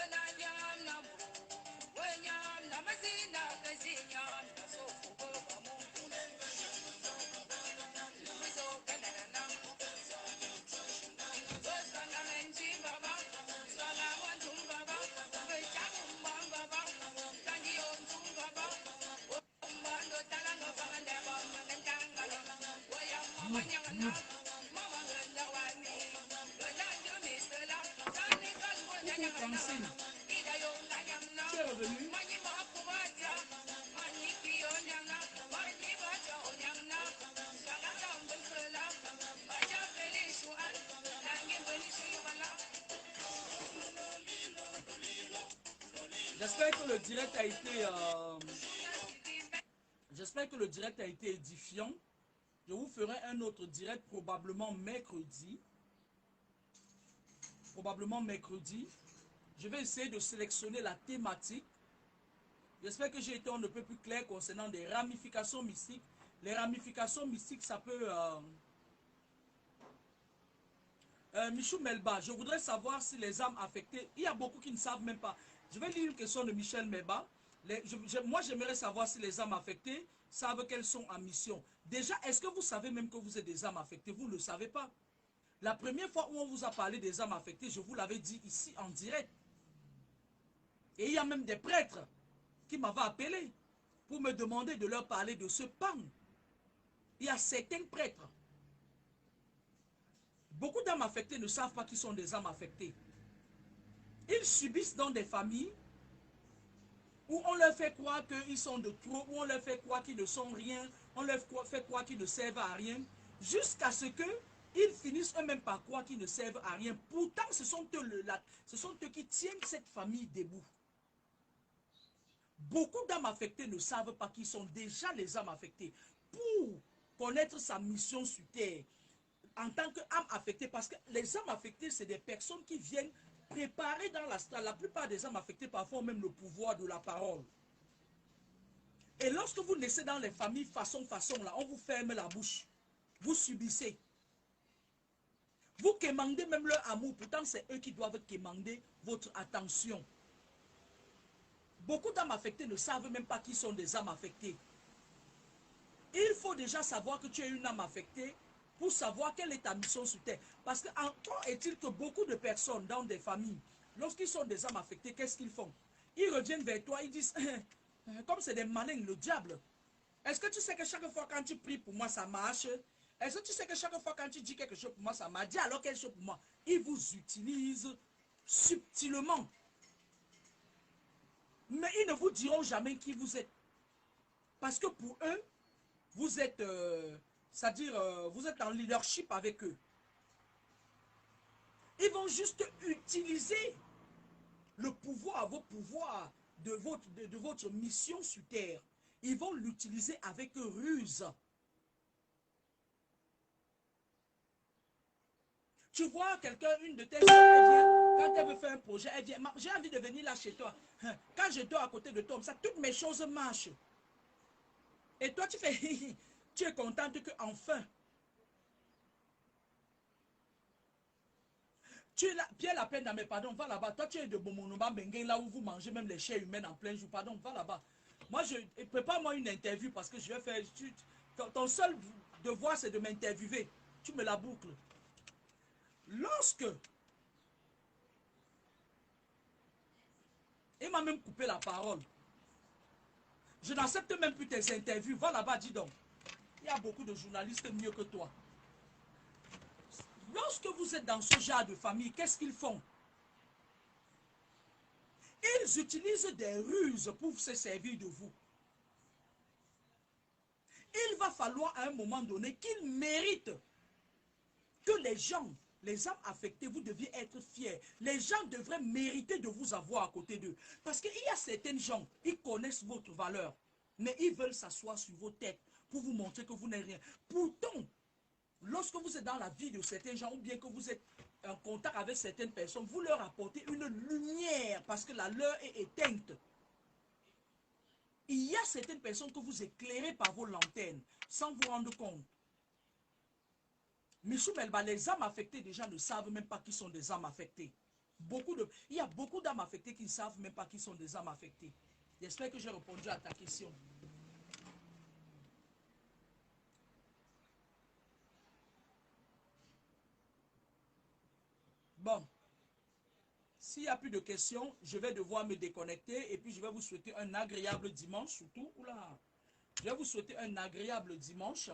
Coucou Francine, tu es revenue? J'espère que le direct a été j'espère que le direct a été édifiant. Je vous ferai un autre direct probablement mercredi. Je vais essayer de sélectionner la thématique. J'espère que j'ai été un peu plus clair concernant des ramifications mystiques. Les ramifications mystiques, ça peut... Michou Melba, je voudrais savoir si les âmes affectées... Il y a beaucoup qui ne savent même pas. Je vais lire une question de Michel Melba. Moi, j'aimerais savoir si les âmes affectées savent qu'elles sont en mission. Déjà, est-ce que vous savez même que vous êtes des âmes affectées? Vous ne le savez pas. La première fois où on vous a parlé des âmes affectées, je vous l'avais dit ici en direct. Et il y a même des prêtres qui m'avaient appelé pour me demander de leur parler de ce pan. Il y a certains prêtres. Beaucoup d'âmes affectées ne savent pas qu'ils sont des âmes affectées. Ils subissent dans des familles où on leur fait croire qu'ils sont de trop, où on leur fait croire qu'ils ne sont rien, on leur fait croire qu'ils ne servent à rien, jusqu'à ce qu'ils finissent eux-mêmes par croire qu'ils ne servent à rien. Pourtant, ce sont eux qui tiennent cette famille debout. Beaucoup d'âmes affectées ne savent pas qui sont déjà les âmes affectées. Pour connaître sa mission sur terre, en tant qu'âme affectée, parce que les âmes affectées, c'est des personnes qui viennent préparer dans l'astral. La plupart des âmes affectées, parfois, ont même le pouvoir de la parole. Et lorsque vous naissez dans les familles façon, là, on vous ferme la bouche. Vous subissez. Vous quémandez même leur amour. Pourtant, c'est eux qui doivent quémander votre attention. Beaucoup d'âmes affectées ne savent même pas qui sont des âmes affectées. Il faut déjà savoir que tu es une âme affectée pour savoir quelle est ta mission sur terre. Parce que encore est-il que beaucoup de personnes dans des familles, lorsqu'ils sont des âmes affectées, qu'est-ce qu'ils font? Ils reviennent vers toi, ils disent, comme c'est des malins, le diable. Est-ce que tu sais que chaque fois quand tu pries pour moi, ça marche? Est-ce que tu sais que chaque fois quand tu dis quelque chose pour moi, ça marche? Dis alors quelque chose pour moi. Ils vous utilisent subtilement. Mais ils ne vous diront jamais qui vous êtes. Parce que pour eux, vous êtes, c'est-à-dire, vous êtes en leadership avec eux. Ils vont juste utiliser le pouvoir, vos pouvoirs de votre mission sur terre. Ils vont l'utiliser avec ruse. Tu vois quelqu'un, une de tes soeurs, elle vient, quand elle veut faire un projet, elle vient, j'ai envie de venir là chez toi. Quand je dors à côté de toi, ça, toutes mes choses marchent. Et toi, tu fais, tu es contente que enfin, tu es là, Pierre la peine, mais pardon, va là-bas. Toi, tu es de Bomonoba Bengue, là où vous mangez même les chairs humaines en plein jour. Pardon, va là-bas. Moi, prépare-moi une interview parce que je vais faire. Ton seul devoir, c'est de m'interviewer. Tu me la boucles. Lorsque il m'a même coupé la parole, je n'accepte même plus tes interviews. Va là-bas, dis donc. Il y a beaucoup de journalistes mieux que toi. Lorsque vous êtes dans ce genre de famille, qu'est-ce qu'ils font? Ils utilisent des ruses pour se servir de vous. Il va falloir à un moment donné qu'ils méritent que les gens, les âmes affectées, vous deviez être fiers. Les gens devraient mériter de vous avoir à côté d'eux. Parce qu'il y a certains gens, ils connaissent votre valeur, mais ils veulent s'asseoir sur vos têtes pour vous montrer que vous n'êtes rien. Pourtant, lorsque vous êtes dans la vie de certains gens, ou bien que vous êtes en contact avec certaines personnes, vous leur apportez une lumière parce que la leur est éteinte. Il y a certaines personnes que vous éclairez par vos lanternes sans vous rendre compte. Michou Melba, les âmes affectées déjà ne savent même pas qui sont des âmes affectées. Il y a beaucoup d'âmes affectées qui ne savent même pas qui sont des âmes affectées. J'espère que j'ai répondu à ta question. Bon, s'il n'y a plus de questions, je vais devoir me déconnecter et puis je vais vous souhaiter un agréable dimanche surtout. Oula, je vais vous souhaiter un agréable dimanche.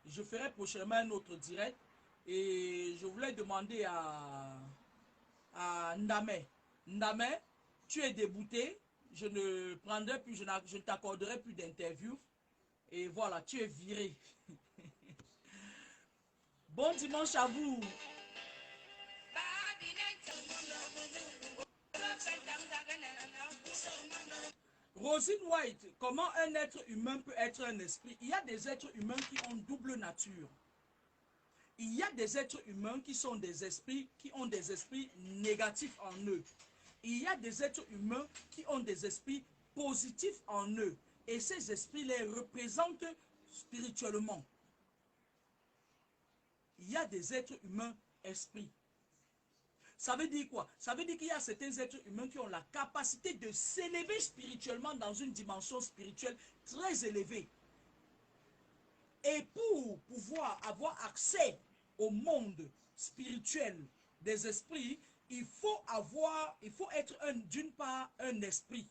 Je ferai prochainement un autre direct et je voulais demander à Ndame. Ndame, tu es débouté. Je ne prendrai plus, je ne t'accorderai plus d'interview. Et voilà, tu es viré. Bon dimanche à vous. Rosine White, comment un être humain peut être un esprit? Il y a des êtres humains qui ont double nature. Il y a des êtres humains qui sont des esprits, qui ont des esprits négatifs en eux. Il y a des êtres humains qui ont des esprits positifs en eux. Et ces esprits les représentent spirituellement. Il y a des êtres humains esprits. Ça veut dire quoi? Ça veut dire qu'il y a certains êtres humains qui ont la capacité de s'élever spirituellement dans une dimension spirituelle très élevée. Et pour pouvoir avoir accès au monde spirituel des esprits, il faut être d'une part un esprit.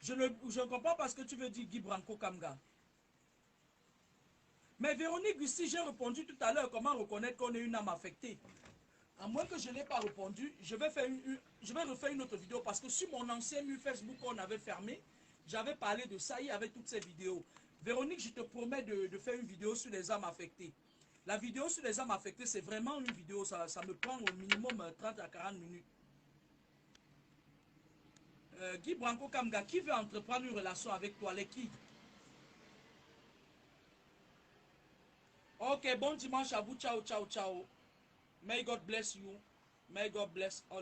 Je ne comprends pas ce que tu veux dire, Guy Branco Kamga. Mais Véronique, ici, j'ai répondu tout à l'heure comment reconnaître qu'on est une âme affectée. À moins que je n'ai pas répondu, je vais refaire une autre vidéo parce que sur mon ancien mur Facebook qu'on avait fermé, j'avais parlé de ça, il y avait toutes ces vidéos. Véronique, je te promets de faire une vidéo sur les âmes affectées. La vidéo sur les âmes affectées, c'est vraiment une vidéo, ça me prend au minimum 30 à 40 minutes. Guy Branco Kamga, qui veut entreprendre une relation avec toi? Les qui? Ok, bon dimanche à vous. Ciao, ciao, ciao. May God bless you. May God bless all.